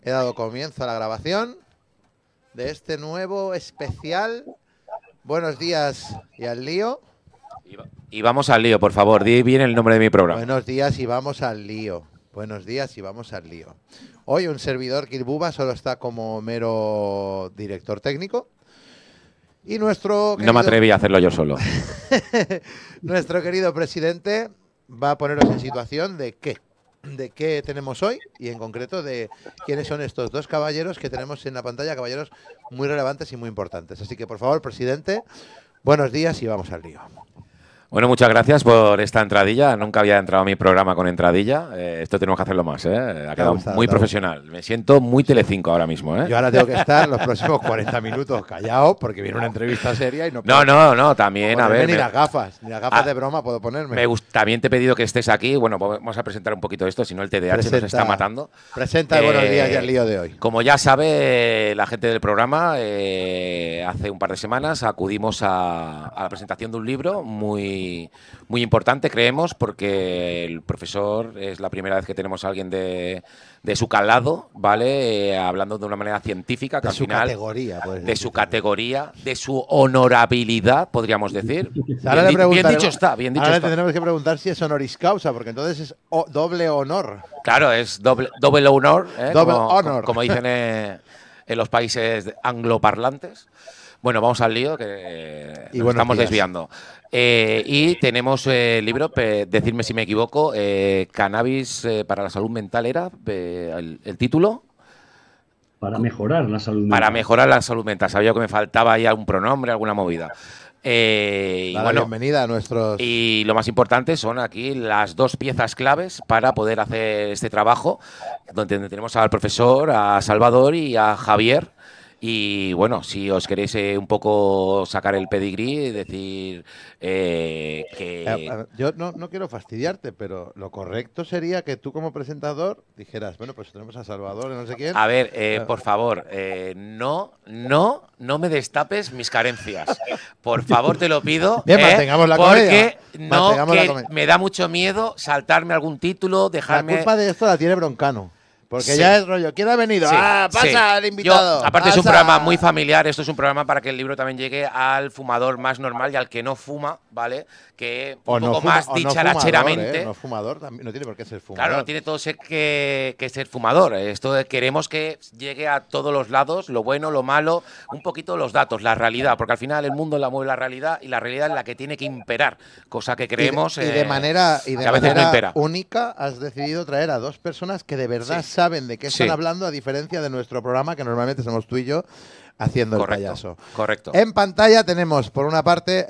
He dado comienzo a la grabación de este nuevo especial. Buenos días y al lío. Y vamos al lío, por favor. Di bien el nombre de mi programa. Buenos días y vamos al lío. Buenos días y vamos al lío. Hoy un servidor Kirbuba solo está como mero director técnico. Y nuestro querido... No me atreví a hacerlo yo solo. Nuestro querido presidente va a poneros en situación de qué tenemos hoy y en concreto de quiénes son estos dos caballeros que tenemos en la pantalla, caballeros muy relevantes y muy importantes. Así que, por favor, presidente, buenos días y vamos al lío. Bueno, muchas gracias por esta entradilla. Nunca había entrado a mi programa con entradilla. Esto tenemos que hacerlo más, ¿eh? Ha quedado muy profesional. Me siento muy Telecinco ahora mismo, ¿eh? Yo ahora tengo que estar los próximos 40 minutos callado porque viene una entrevista seria y no puedo... No, también, a ver... Ni las gafas de broma puedo ponerme. También te he pedido que estés aquí. Bueno, vamos a presentar un poquito esto, si no el TDAH nos está matando. Presenta buenos días y al lío de hoy. Como ya sabe la gente del programa, hace un par de semanas acudimos a la presentación de un libro muy importante, creemos, porque el profesor es la primera vez que tenemos a alguien de su calado, ¿vale? Hablando de una manera científica, que al final, de su categoría, de su honorabilidad, podríamos decir. Bien dicho está. Ahora tendremos que preguntar si es honoris causa, porque entonces es doble honor. Claro, es doble honor, ¿eh? Honor. Como dicen en los países angloparlantes. Bueno, vamos al lío, que nos estamos desviando. Y tenemos el libro, decidme si me equivoco, Cannabis para la salud mental era el título. Para mejorar la salud mental. Para mejorar la salud mental. Sabía que me faltaba ya un pronombre, alguna movida. Bienvenida a nuestros... Y lo más importante son aquí las dos piezas claves para poder hacer este trabajo, donde tenemos al profesor, a Salvador y a Javier. Y bueno, si os queréis un poco sacar el pedigrí, decir que... Yo no quiero fastidiarte, pero lo correcto sería que tú como presentador dijeras, bueno, pues tenemos a Salvador y no sé quién. A ver, por favor, no me destapes mis carencias. Por favor, te lo pido. Bien, mantengamos la comedia. Porque me da mucho miedo saltarme algún título, dejarme... La culpa de esto la tiene Broncano. Porque ya es rollo. ¿Quién ha venido? Sí, pasa el invitado. Aparte es un programa muy familiar. Esto es un programa para que el libro también llegue al fumador más normal y al que no fuma, ¿vale? Que un poco más dicharacheramente. No fumador, no tiene por qué ser fumador. Claro, no tiene todo que ser fumador. Esto queremos que llegue a todos los lados, lo bueno, lo malo, un poquito los datos, la realidad, porque al final el mundo la mueve la realidad y la realidad es la que tiene que imperar, cosa que creemos y de manera a veces no impera. Única has decidido traer a dos personas que de verdad saben de qué están hablando, a diferencia de nuestro programa, que normalmente somos tú y yo haciendo el payaso. Correcto. En pantalla tenemos, por una parte,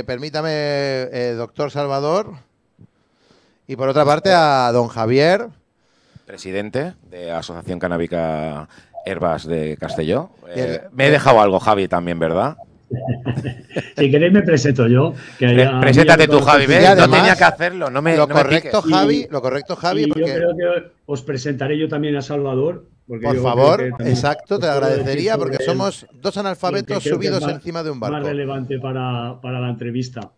permítame, doctor Salvador, y por otra parte a don Javier. Presidente de Asociación Canábica Herbas de Castelló. Me he dejado algo, Javi, también, ¿verdad? Si queréis me presento yo. Preséntate tú, Javi. No tenía que hacerlo. Lo correcto, Javi, porque... Yo creo que os presentaré yo también a Salvador. Por favor, exacto, te lo agradecería porque somos dos analfabetos subidos encima de un barco. Más relevante para la entrevista.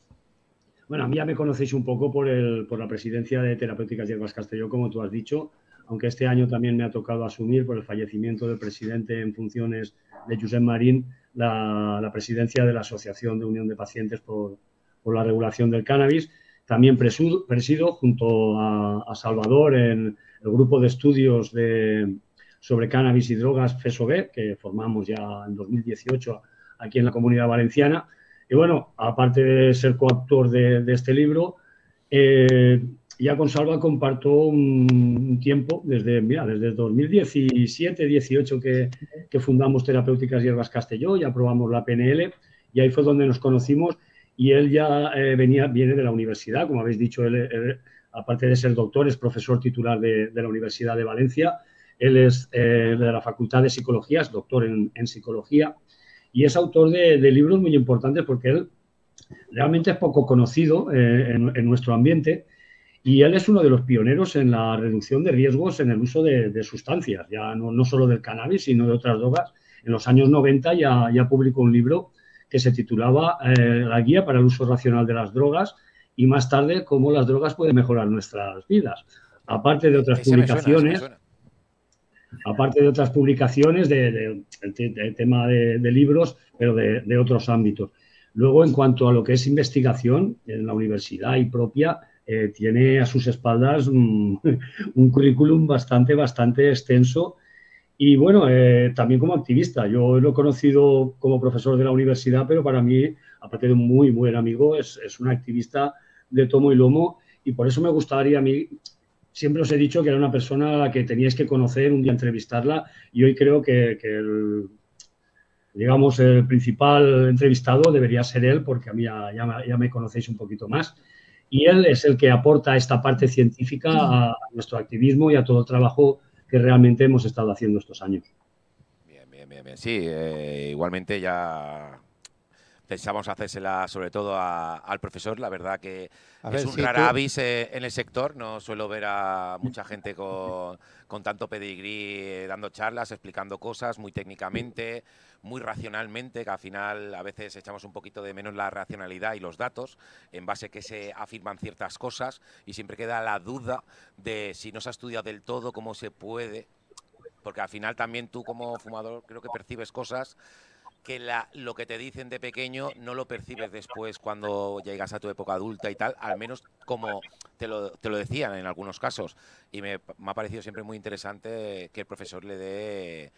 Bueno, a mí ya me conocéis un poco por la presidencia de Terapéuticas Hierbas Castelló, como tú has dicho, aunque este año también me ha tocado asumir por el fallecimiento del presidente en funciones de Josep Marín la presidencia de la Asociación de Unión de Pacientes por la regulación del cannabis. También presido junto a Salvador en el grupo de estudios sobre cannabis y drogas FESOB, que formamos ya en 2018 aquí en la Comunidad Valenciana. Y bueno, aparte de ser coautor de este libro, ya con Salva comparto un tiempo, desde 2017-18 que fundamos Terapéuticas Hierbas Castelló, ya aprobamos la PNL y ahí fue donde nos conocimos y él ya viene de la universidad, como habéis dicho, él, aparte de ser doctor, es profesor titular de la Universidad de Valencia, él es de la Facultad de Psicología, es doctor en Psicología y es autor de libros muy importantes porque él realmente es poco conocido en nuestro ambiente. Y él es uno de los pioneros en la reducción de riesgos en el uso de sustancias, ya no solo del cannabis, sino de otras drogas. En los años 90 ya publicó un libro que se titulaba La guía para el uso racional de las drogas y más tarde cómo las drogas pueden mejorar nuestras vidas. Aparte de otras publicaciones, aparte de otras publicaciones de tema de libros, pero de otros ámbitos. Luego, en cuanto a lo que es investigación en la universidad y propia, tiene a sus espaldas un currículum bastante extenso. Y bueno, también como activista. Yo lo he conocido como profesor de la universidad, pero para mí, aparte de un muy buen amigo, es un activista de tomo y lomo. Y por eso me gustaría a mí, siempre os he dicho que era una persona a la que teníais que conocer, un día entrevistarla. Y hoy creo que digamos, el principal entrevistado debería ser él, porque a mí ya me conocéis un poquito más. Y él es el que aporta esta parte científica a nuestro activismo y a todo el trabajo que realmente hemos estado haciendo estos años. Bien. Sí, igualmente ya pensamos hacérsela sobre todo al profesor. La verdad que es un rara avis en el sector. No suelo ver a mucha gente con tanto pedigrí dando charlas, explicando cosas muy técnicamente, muy racionalmente, que al final a veces echamos un poquito de menos la racionalidad y los datos en base a que se afirman ciertas cosas y siempre queda la duda de si no se ha estudiado del todo, cómo se puede, porque al final también tú como fumador creo que percibes cosas que lo que te dicen de pequeño no lo percibes después cuando llegas a tu época adulta y tal, al menos como te lo decían en algunos casos. Y me ha parecido siempre muy interesante que el profesor le dé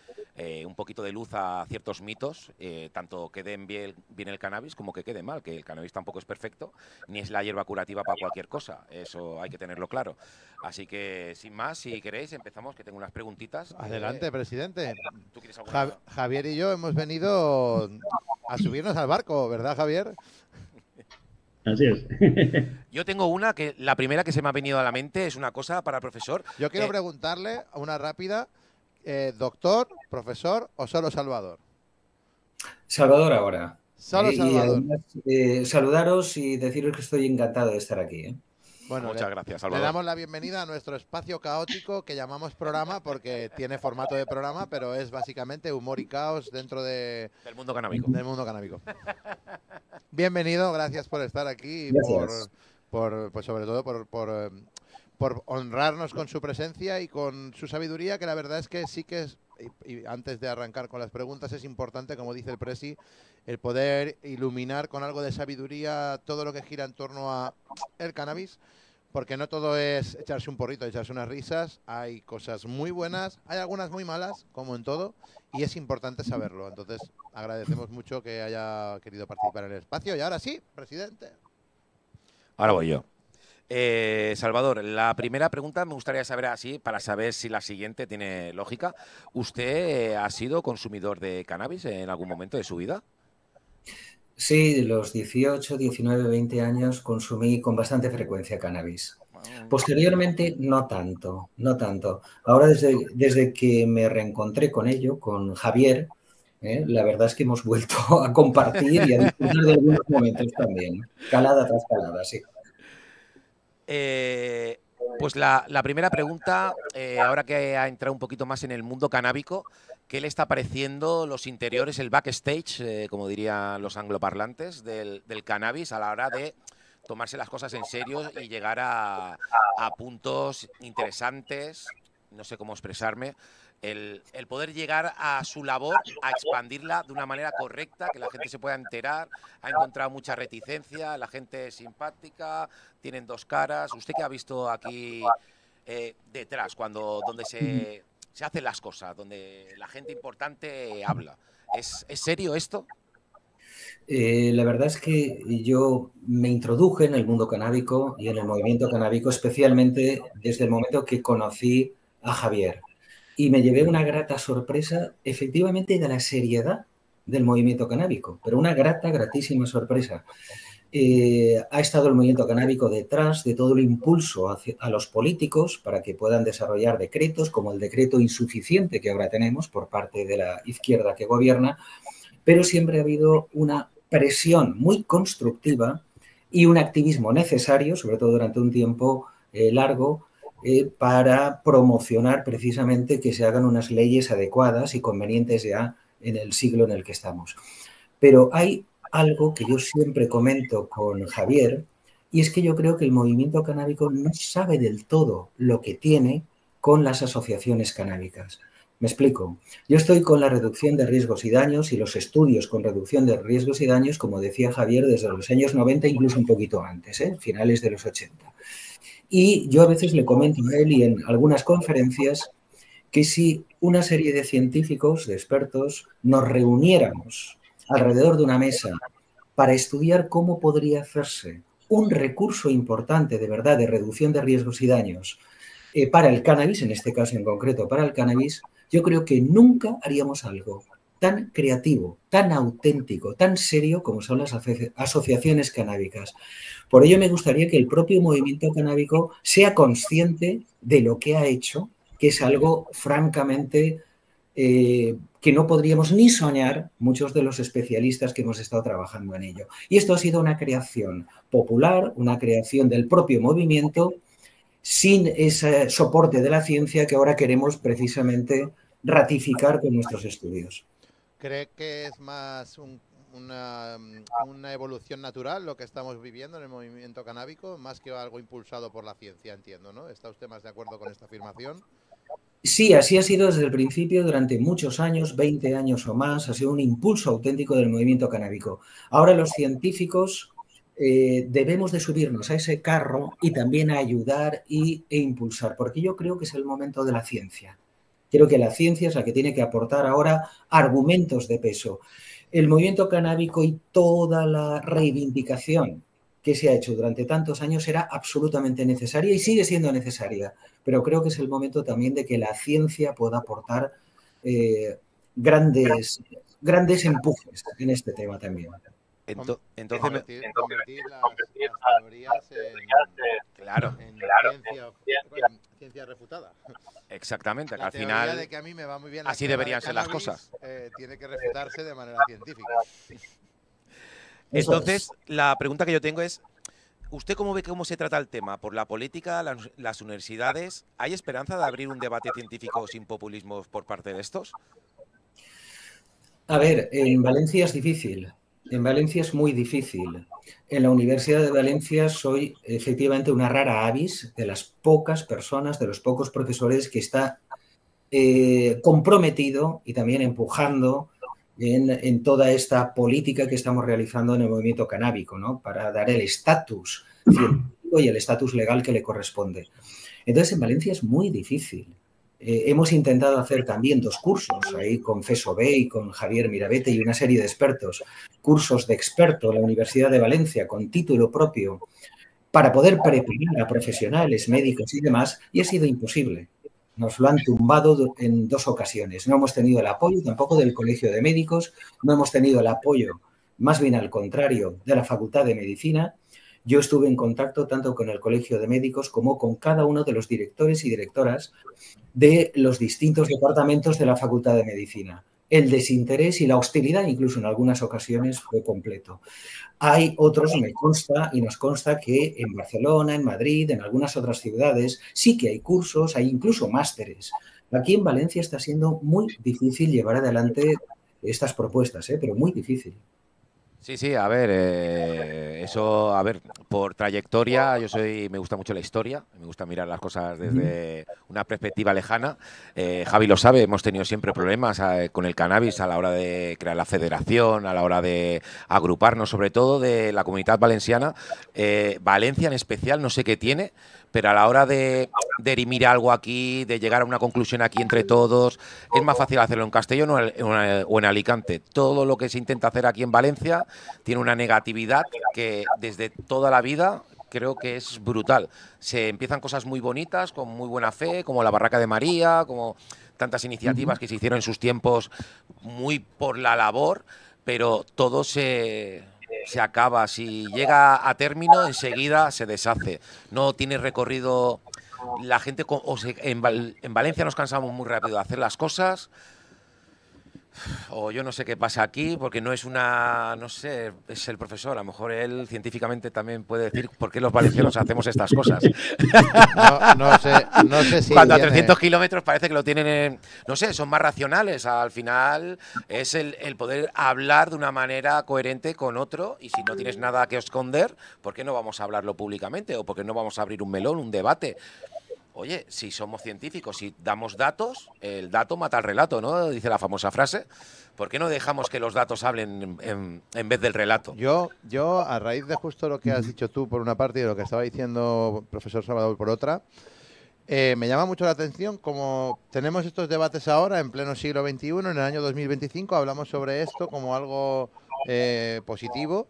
un poquito de luz a ciertos mitos, tanto que den bien el cannabis como que quede mal, que el cannabis tampoco es perfecto, ni es la hierba curativa para cualquier cosa, eso hay que tenerlo claro. Así que, sin más, si queréis, empezamos, que tengo unas preguntitas. Adelante, presidente. ¿Tú quieres alguna? Javier y yo hemos venido a subirnos al barco, ¿verdad, Javier? Así es. Yo tengo una que la primera que se me ha venido a la mente es una cosa para el profesor. Yo quiero preguntarle una rápida, doctor, profesor o solo Salvador. Salvador ahora. Solo Salvador. Y además, saludaros y deciros que estoy encantado de estar aquí. Bueno, muchas gracias, Salvador. Le damos la bienvenida a nuestro espacio caótico que llamamos programa porque tiene formato de programa, pero es básicamente humor y caos dentro del mundo canábico. Bienvenido, gracias por estar aquí y pues sobre todo por honrarnos con su presencia y con su sabiduría, que la verdad es que sí que es, y antes de arrancar con las preguntas, es importante, como dice el Presi, el poder iluminar con algo de sabiduría todo lo que gira en torno a el cannabis, porque no todo es echarse un porrito, echarse unas risas, hay cosas muy buenas, hay algunas muy malas, como en todo, y es importante saberlo. Entonces, agradecemos mucho que haya querido participar en el espacio. Y ahora sí, presidente. Ahora voy yo. Salvador, la primera pregunta me gustaría saber así, para saber si la siguiente tiene lógica. ¿Usted ha sido consumidor de cannabis en algún momento de su vida? Sí, los 18, 19, 20 años consumí con bastante frecuencia cannabis. Posteriormente, no tanto. Ahora, desde que me reencontré con ello, con Javier, la verdad es que hemos vuelto a compartir y a disfrutar de algunos momentos también. Calada tras calada, sí. Pues la primera pregunta, ahora que ha entrado un poquito más en el mundo canábico, ¿qué le está pareciendo los interiores, el backstage, como dirían los angloparlantes, del cannabis a la hora de tomarse las cosas en serio y llegar a puntos interesantes? No sé cómo expresarme. El poder llegar a su labor, a expandirla de una manera correcta, que la gente se pueda enterar. Ha encontrado mucha reticencia, la gente es simpática, tienen dos caras. ¿Usted qué ha visto aquí detrás, donde se hacen las cosas, donde la gente importante habla? ¿Es serio esto? La verdad es que yo me introduje en el mundo canábico y en el movimiento canábico, especialmente desde el momento que conocí a Javier. Y me llevé una grata sorpresa, efectivamente, de la seriedad del movimiento canábico, pero una gratísima sorpresa. Ha estado el movimiento canábico detrás de todo el impulso a los políticos para que puedan desarrollar decretos, como el decreto insuficiente que ahora tenemos por parte de la izquierda que gobierna, pero siempre ha habido una presión muy constructiva y un activismo necesario, sobre todo durante un tiempo largo, para promocionar precisamente que se hagan unas leyes adecuadas y convenientes ya en el siglo en el que estamos. Pero hay algo que yo siempre comento con Javier, y es que yo creo que el movimiento canábico no sabe del todo lo que tiene con las asociaciones canábicas. Me explico. Yo estoy con la reducción de riesgos y daños y los estudios con reducción de riesgos y daños, como decía Javier, desde los años 90, incluso un poquito antes, finales de los 80. Y yo a veces le comento a él y en algunas conferencias que si una serie de científicos, de expertos, nos reuniéramos alrededor de una mesa para estudiar cómo podría hacerse un recurso importante de verdad de reducción de riesgos y daños para el cannabis, en este caso en concreto para el cannabis, yo creo que nunca haríamos algo tan creativo, tan auténtico, tan serio como son las asociaciones canábicas. Por ello me gustaría que el propio movimiento canábico sea consciente de lo que ha hecho, que es algo francamente que no podríamos ni soñar muchos de los especialistas que hemos estado trabajando en ello. Y esto ha sido una creación popular, una creación del propio movimiento, sin ese soporte de la ciencia que ahora queremos precisamente ratificar con nuestros estudios. ¿Cree que es más una evolución natural lo que estamos viviendo en el movimiento canábico, más que algo impulsado por la ciencia, entiendo, ¿no? ¿Está usted más de acuerdo con esta afirmación? Sí, así ha sido desde el principio, durante muchos años, 20 años o más, ha sido un impulso auténtico del movimiento canábico. Ahora los científicos debemos de subirnos a ese carro y también a ayudar e impulsar, porque yo creo que es el momento de la ciencia. Creo que la ciencia es la que tiene que aportar ahora argumentos de peso. El movimiento canábico y toda la reivindicación que se ha hecho durante tantos años era absolutamente necesaria y sigue siendo necesaria, pero creo que es el momento también de que la ciencia pueda aportar grandes empujes en este tema también. Entonces, convertir las teorías en ciencia refutada. Exactamente, que La al teoría final de que a mí me va muy bien así deberían ser las cosas. Tiene que refutarse de manera científica. Entonces, la pregunta que yo tengo es, ¿usted cómo ve cómo se trata el tema? ¿Por la política, las universidades? ¿Hay esperanza de abrir un debate científico sin populismo por parte de estos? A ver, en Valencia es difícil. En Valencia es muy difícil. En la Universidad de Valencia soy efectivamente una rara avis de las pocas personas, de los pocos profesores que está comprometido y también empujando en toda esta política que estamos realizando en el movimiento canábico, ¿no? Para dar el estatus científico y el estatus legal que le corresponde. Entonces, en Valencia es muy difícil. Hemos intentado hacer también 2 cursos, ahí con FESOB y con Javier Mirabete y una serie de expertos, cursos de experto en la Universidad de Valencia con título propio, para poder preparar a profesionales, médicos y demás, y ha sido imposible. Nos lo han tumbado en 2 ocasiones. No hemos tenido el apoyo tampoco del Colegio de Médicos, no hemos tenido el apoyo, más bien al contrario, de la Facultad de Medicina. Yo estuve en contacto tanto con el Colegio de Médicos como con cada uno de los directores y directoras de los distintos departamentos de la Facultad de Medicina. El desinterés y la hostilidad, incluso en algunas ocasiones, fue completo. Hay otros, me consta y nos consta que en Barcelona, en Madrid, en algunas otras ciudades, sí que hay cursos, hay incluso másteres. Aquí en Valencia está siendo muy difícil llevar adelante estas propuestas, pero muy difícil. Sí, sí, a ver, eso, a ver, por trayectoria, me gusta mucho la historia, me gusta mirar las cosas desde una perspectiva lejana. Javi lo sabe, hemos tenido siempre problemas con el cannabis a la hora de crear la federación, a la hora de agruparnos, sobre todo de la comunidad valenciana. Valencia en especial, no sé qué tiene, pero a la hora de dirimir algo aquí, de llegar a una conclusión aquí entre todos, es más fácil hacerlo en Castellón o en Alicante. Todo lo que se intenta hacer aquí en Valencia tiene una negatividad que desde toda la vida creo que es brutal. Se empiezan cosas muy bonitas, con muy buena fe, como la Barraca de María, como tantas iniciativas que se hicieron en sus tiempos muy por la labor, pero todo se acaba. Si llega a término, enseguida se deshace. No tiene recorrido. La gente, en Valencia nos cansamos muy rápido de hacer las cosas. O yo no sé qué pasa aquí, porque no es no sé, es el profesor, a lo mejor él científicamente también puede decir por qué los valencianos hacemos estas cosas. No sé si cuando a 300 kilómetros parece que lo tienen, no sé, son más racionales. Al final es el poder hablar de una manera coherente con otro, y si no tienes nada que esconder, ¿por qué no vamos a hablarlo públicamente? ¿O por qué no vamos a abrir un melón, un debate? oye, si somos científicos, si damos datos, el dato mata al relato, ¿no? Dice la famosa frase. ¿Por qué no dejamos que los datos hablen en vez del relato? Yo, a raíz de justo lo que has dicho tú por una parte y de lo que estaba diciendo el profesor Salvador por otra, me llama mucho la atención como tenemos estos debates ahora en pleno siglo XXI, en el año 2025, hablamos sobre esto como algo positivo,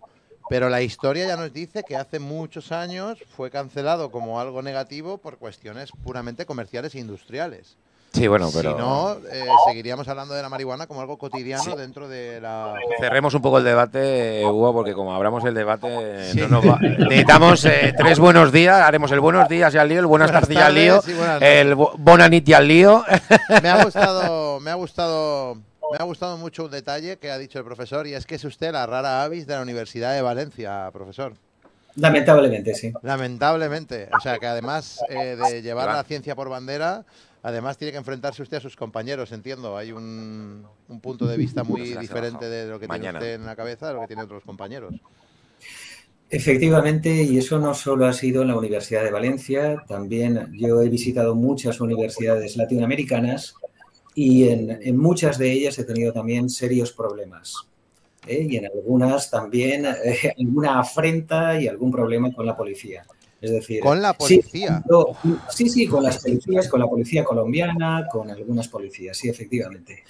pero la historia ya nos dice que hace muchos años fue cancelado como algo negativo por cuestiones puramente comerciales e industriales. Sí, bueno, pero... Si no, seguiríamos hablando de la marihuana como algo cotidiano dentro de la... Cerremos un poco el debate, Hugo, porque como abramos el debate, no nos va... necesitamos 3 buenos días, haremos el buenos días y al lío, el buenas tardes y al lío, el bona nit y al lío. Me ha gustado mucho un detalle que ha dicho el profesor, y es que es usted la rara avis de la Universidad de Valencia, profesor. Lamentablemente, sí. Lamentablemente. O sea, que además de llevar la ciencia por bandera, además tiene que enfrentarse usted a sus compañeros, entiendo. Hay un punto de vista muy diferente de lo que tiene usted en la cabeza de lo que tienen otros compañeros. Efectivamente, y eso no solo ha sido en la Universidad de Valencia, también yo he visitado muchas universidades latinoamericanas y en muchas de ellas he tenido también serios problemas. Y en algunas también alguna afrenta y algún problema con la policía. Es decir, ¿con la policía? Sí, con las policías, con la policía colombiana, con algunas policías, sí, efectivamente.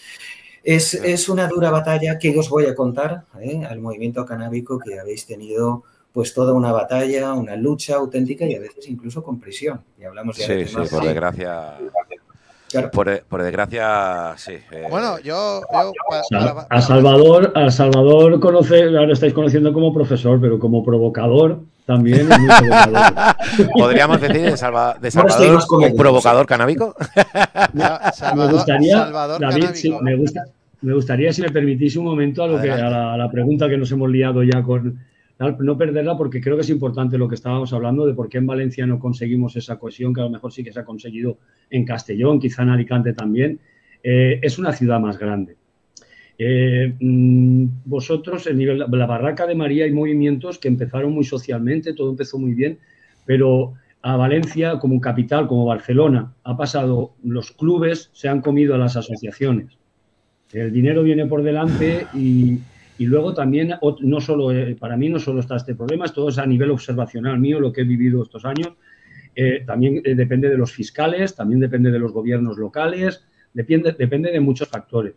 Es una dura batalla que os voy a contar al movimiento canábico, que habéis tenido pues toda una batalla, una lucha auténtica y a veces incluso con prisión. Y hablamos ya de temas, por desgracia... Claro. Por desgracia, sí. Bueno, a Salvador conoce, ahora estáis conociendo como profesor, pero como provocador también es muy provocador. ¿Podríamos decir de Salvador un provocador canábico? Salvador David, canábico. Sí, me gustaría, si me permitís un momento, a la pregunta que nos hemos liado ya con... No perderla, porque creo que es importante lo que estábamos hablando de por qué en Valencia no conseguimos esa cohesión, que a lo mejor sí que se ha conseguido en Castellón, quizá en Alicante también. Es una ciudad más grande. Vosotros, en la Barraca de María, hay movimientos que empezaron muy socialmente, todo empezó muy bien, pero a Valencia, como capital, como Barcelona, ha pasado, los clubes se han comido a las asociaciones. El dinero viene por delante y luego también, no solo, para mí no solo está este problema, esto es a nivel observacional mío, lo que he vivido estos años. También depende de los fiscales, también depende de los gobiernos locales, depende de muchos factores.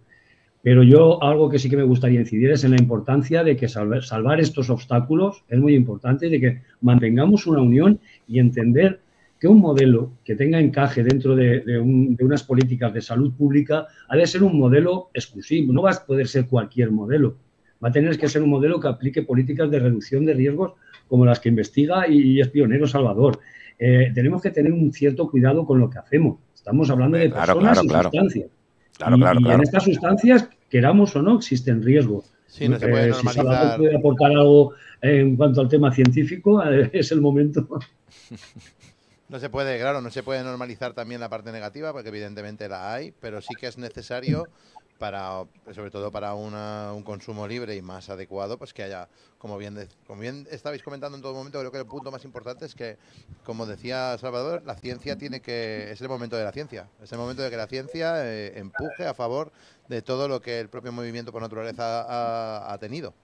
Pero yo algo que sí que me gustaría incidir es en la importancia de que salvar estos obstáculos es muy importante, de que mantengamos una unión y entender que un modelo que tenga encaje dentro de unas políticas de salud pública ha de ser un modelo exclusivo, no va a poder ser cualquier modelo. Va a tener que ser un modelo que aplique políticas de reducción de riesgos como las que investiga y es pionero Salvador. Tenemos que tener un cierto cuidado con lo que hacemos. Estamos hablando de personas y sustancias. Y en estas sustancias, queramos o no, existen riesgos. Sí, no se puede normalizar. Si Salvador puede aportar algo en cuanto al tema científico, es el momento. No se puede, claro, no se puede normalizar también la parte negativa, porque evidentemente la hay, pero sí que es necesario sobre todo para un consumo libre y más adecuado, pues que haya, como bien estabais comentando en todo momento, creo que el punto más importante es que, como decía Salvador, la ciencia es el momento de la ciencia, es el momento de que la ciencia empuje a favor de todo lo que el propio movimiento por naturaleza ha tenido.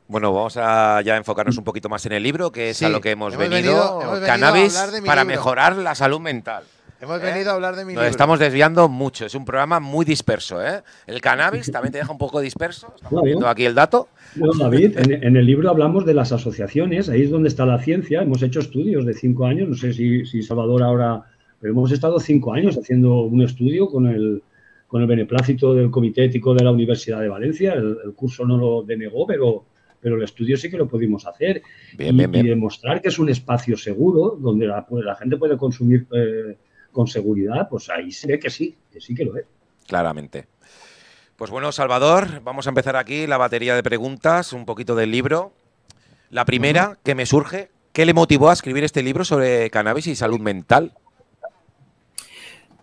Bueno, vamos a ya enfocarnos un poquito más en el libro, que es a lo que hemos venido cannabis para mejorar la salud mental. Hemos venido a hablar de mi libro. Nos estamos desviando mucho. Es un programa muy disperso, ¿eh? El cannabis también te deja un poco disperso. Estamos viendo aquí el dato. Bueno, David, en el libro hablamos de las asociaciones. Ahí es donde está la ciencia. Hemos hecho estudios de 5 años. No sé si Salvador ahora... Pero hemos estado 5 años haciendo un estudio con el beneplácito del Comité Ético de la Universidad de Valencia. El curso no lo denegó, pero el estudio sí que lo pudimos hacer. Bien. Y demostrar que es un espacio seguro donde la gente puede consumir... con seguridad, pues ahí se ve que sí que lo es. Claramente. Pues bueno, Salvador, vamos a empezar aquí la batería de preguntas, un poquito del libro. La primera que me surge, ¿qué le motivó a escribir este libro sobre cannabis y salud mental?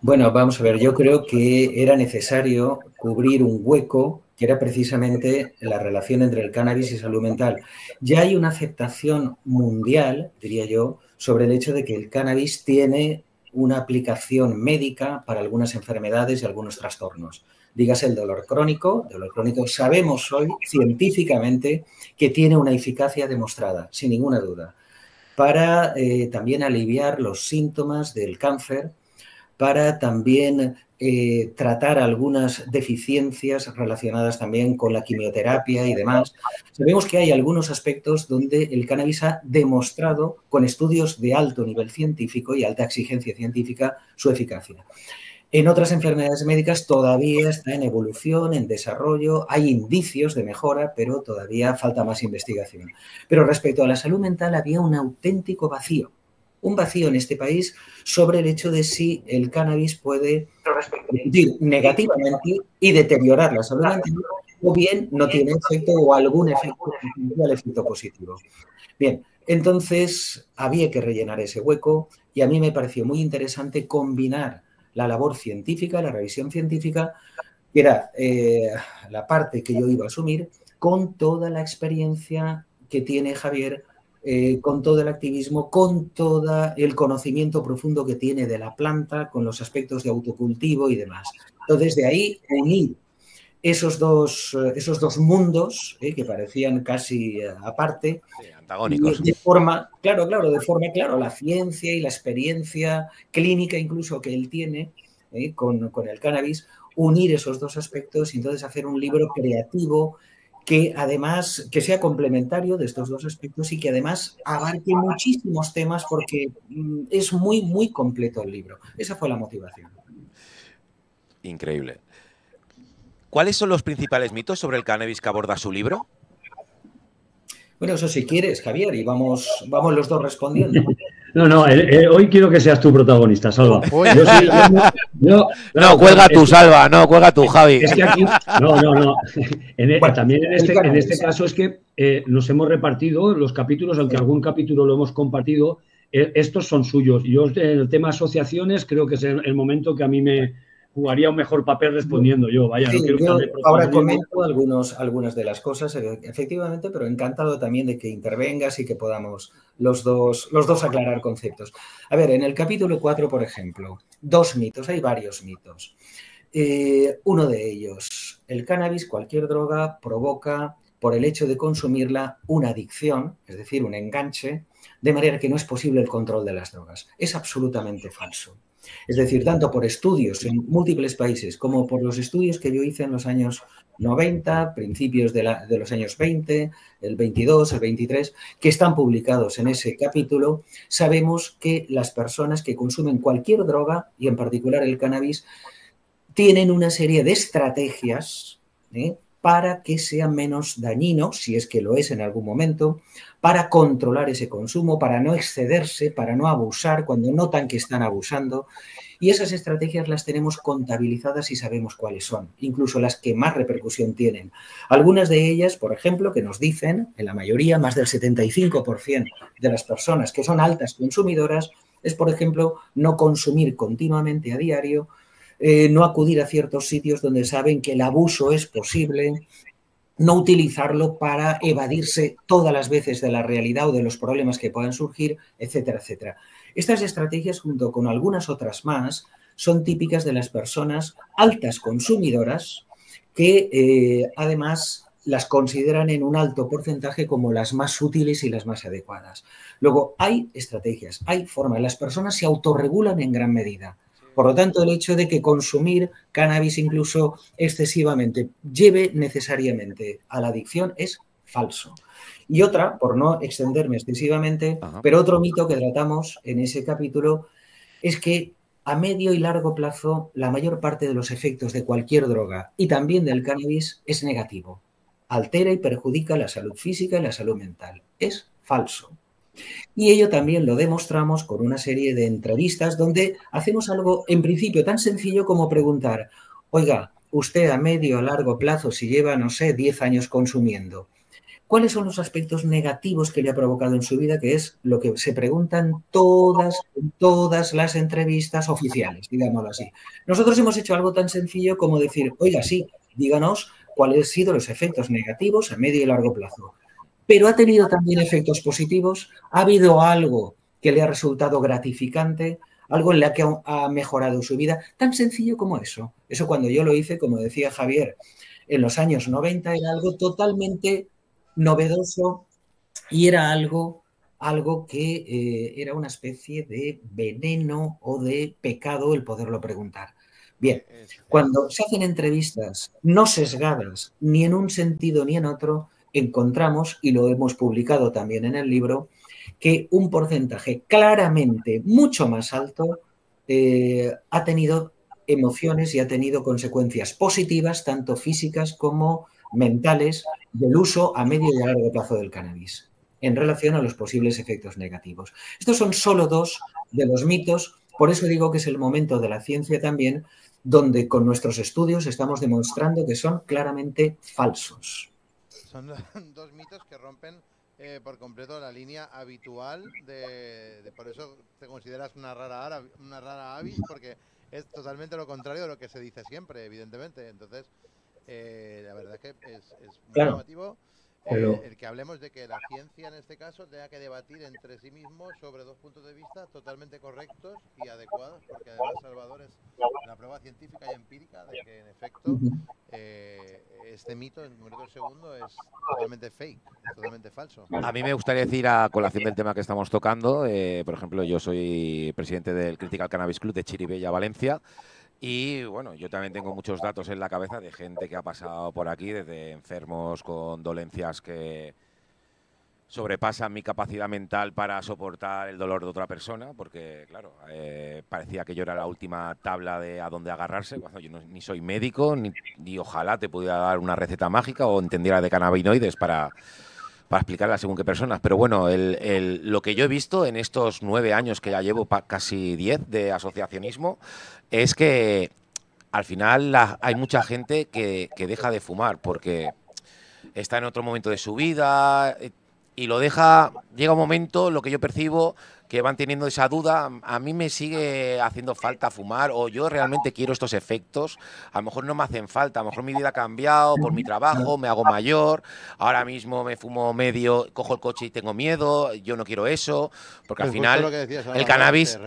Bueno, vamos a ver, yo creo que era necesario cubrir un hueco que era precisamente la relación entre el cannabis y salud mental. Ya hay una aceptación mundial, diría yo, sobre el hecho de que el cannabis tiene una aplicación médica para algunas enfermedades y algunos trastornos. Dígase el dolor crónico. El dolor crónico sabemos hoy científicamente que tiene una eficacia demostrada, sin ninguna duda, para también aliviar los síntomas del cáncer, para también tratar algunas deficiencias relacionadas también con la quimioterapia y demás. Sabemos que hay algunos aspectos donde el cannabis ha demostrado, con estudios de alto nivel científico y alta exigencia científica, su eficacia. En otras enfermedades médicas todavía está en evolución, en desarrollo, hay indicios de mejora, pero todavía falta más investigación. Pero respecto a la salud mental había un auténtico vacío. Un vacío en este país sobre el hecho de si el cannabis puede repercutir negativamente y deteriorar la salud mental o bien no tiene efecto o algún efecto positivo. Bien, entonces había que rellenar ese hueco y a mí me pareció muy interesante combinar la labor científica, la revisión científica, que era la parte que yo iba a asumir, con toda la experiencia que tiene Javier, con todo el activismo, con todo el conocimiento profundo que tiene de la planta, con los aspectos de autocultivo y demás. Entonces, de ahí unir esos dos mundos que parecían casi aparte, sí, antagónicos. De forma, claro, la ciencia y la experiencia clínica incluso que él tiene con el cannabis, unir esos dos aspectos y entonces hacer un libro creativo que además, que sea complementario de estos dos aspectos y que además abarque muchísimos temas porque es muy, muy completo el libro. Esa fue la motivación. Increíble. ¿Cuáles son los principales mitos sobre el cannabis que aborda su libro? Bueno, eso si quieres, Javier, y vamos los dos respondiendo. No, hoy quiero que seas tu protagonista, Salva. No, cuelga tú, Salva, no, cuelga tú, Javi. Es que aquí, no. También en este caso es que nos hemos repartido los capítulos, aunque algún capítulo lo hemos compartido, estos son suyos. Yo, en el tema asociaciones, creo que es el momento que a mí me jugaría un mejor papel respondiendo yo. Vaya, sí, no quiero yo que ahora comento algunas de las cosas, efectivamente, pero encantado también de que intervengas y que podamos los dos aclarar conceptos. A ver, en el capítulo 4, por ejemplo, dos mitos, hay varios mitos. Uno de ellos, el cannabis, cualquier droga, provoca, por el hecho de consumirla, una adicción, es decir, un enganche, de manera que no es posible el control de las drogas. Es absolutamente falso. Es decir, tanto por estudios en múltiples países como por los estudios que yo hice en los años 90, principios de los años 20, el 22, el 23, que están publicados en ese capítulo, sabemos que las personas que consumen cualquier droga, y en particular el cannabis, tienen una serie de estrategias para que sea menos dañino, si es que lo es en algún momento, para controlar ese consumo, para no excederse, para no abusar cuando notan que están abusando. Y esas estrategias las tenemos contabilizadas y sabemos cuáles son, incluso las que más repercusión tienen. Algunas de ellas, por ejemplo, que nos dicen, en la mayoría, más del 75% de las personas que son altas consumidoras, es, por ejemplo, no consumir continuamente a diario, no acudir a ciertos sitios donde saben que el abuso es posible, no utilizarlo para evadirse todas las veces de la realidad o de los problemas que puedan surgir, etcétera, etcétera. Estas estrategias, junto con algunas otras más, son típicas de las personas altas consumidoras que además las consideran en un alto porcentaje como las más útiles y las más adecuadas. Luego, hay estrategias, hay formas, las personas se autorregulan en gran medida. Por lo tanto, el hecho de que consumir cannabis incluso excesivamente lleve necesariamente a la adicción es falso. Y otra, por no extenderme excesivamente, pero otro mito que tratamos en ese capítulo es que a medio y largo plazo la mayor parte de los efectos de cualquier droga y también del cannabis es negativo. Altera y perjudica la salud física y la salud mental. Es falso. Y ello también lo demostramos con una serie de entrevistas donde hacemos algo en principio tan sencillo como preguntar, oiga, usted a medio o largo plazo, si lleva, no sé, 10 años consumiendo, ¿cuáles son los aspectos negativos que le ha provocado en su vida? Que es lo que se preguntan todas las entrevistas oficiales, digámoslo así. Nosotros hemos hecho algo tan sencillo como decir, oiga, sí, díganos cuáles han sido los efectos negativos a medio y largo plazo. Pero ha tenido también efectos positivos, ha habido algo que le ha resultado gratificante, algo en la que ha mejorado su vida, tan sencillo como eso. Eso cuando yo lo hice, como decía Javier, en los años 90 era algo totalmente novedoso y era algo que era una especie de veneno o de pecado el poderlo preguntar. Bien, cuando se hacen entrevistas no sesgadas ni en un sentido ni en otro, encontramos, y lo hemos publicado también en el libro, que un porcentaje claramente mucho más alto ha tenido emociones y ha tenido consecuencias positivas, tanto físicas como mentales, del uso a medio y a largo plazo del cannabis en relación a los posibles efectos negativos. Estos son solo 2 de los mitos, por eso digo que es el momento de la ciencia también, donde con nuestros estudios estamos demostrando que son claramente falsos. Son 2 mitos que rompen por completo la línea habitual por eso te consideras una rara avis, porque es totalmente lo contrario de lo que se dice siempre, evidentemente. Entonces, la verdad es que es muy llamativo el que hablemos de que la ciencia en este caso tenga que debatir entre sí mismos sobre 2 puntos de vista totalmente correctos y adecuados, porque además Salvador es la prueba científica y empírica de que en efecto este mito, en concreto el segundo, es totalmente fake, es totalmente falso. A mí me gustaría decir, a colación del tema que estamos tocando, por ejemplo, yo soy presidente del Critical Cannabis Club de Chirivella, Valencia. Y bueno, yo también tengo muchos datos en la cabeza de gente que ha pasado por aquí, desde enfermos con dolencias que sobrepasan mi capacidad mental para soportar el dolor de otra persona, porque claro, parecía que yo era la última tabla de a dónde agarrarse, cuando yo ni soy médico, ni ojalá te pudiera dar una receta mágica o entendiera de cannabinoides para explicarla según qué personas. Pero bueno, lo que yo he visto en estos 9 años que ya llevo, casi 10 de asociacionismo, es que al final hay mucha gente que deja de fumar porque está en otro momento de su vida y lo deja. Llega un momento, lo que yo percibo, que van teniendo esa duda. A mí me sigue haciendo falta fumar, o yo realmente quiero estos efectos. A lo mejor no me hacen falta, a lo mejor mi vida ha cambiado por mi trabajo, me hago mayor, ahora mismo me fumo medio, cojo el coche y tengo miedo, yo no quiero eso, porque al final el cannabis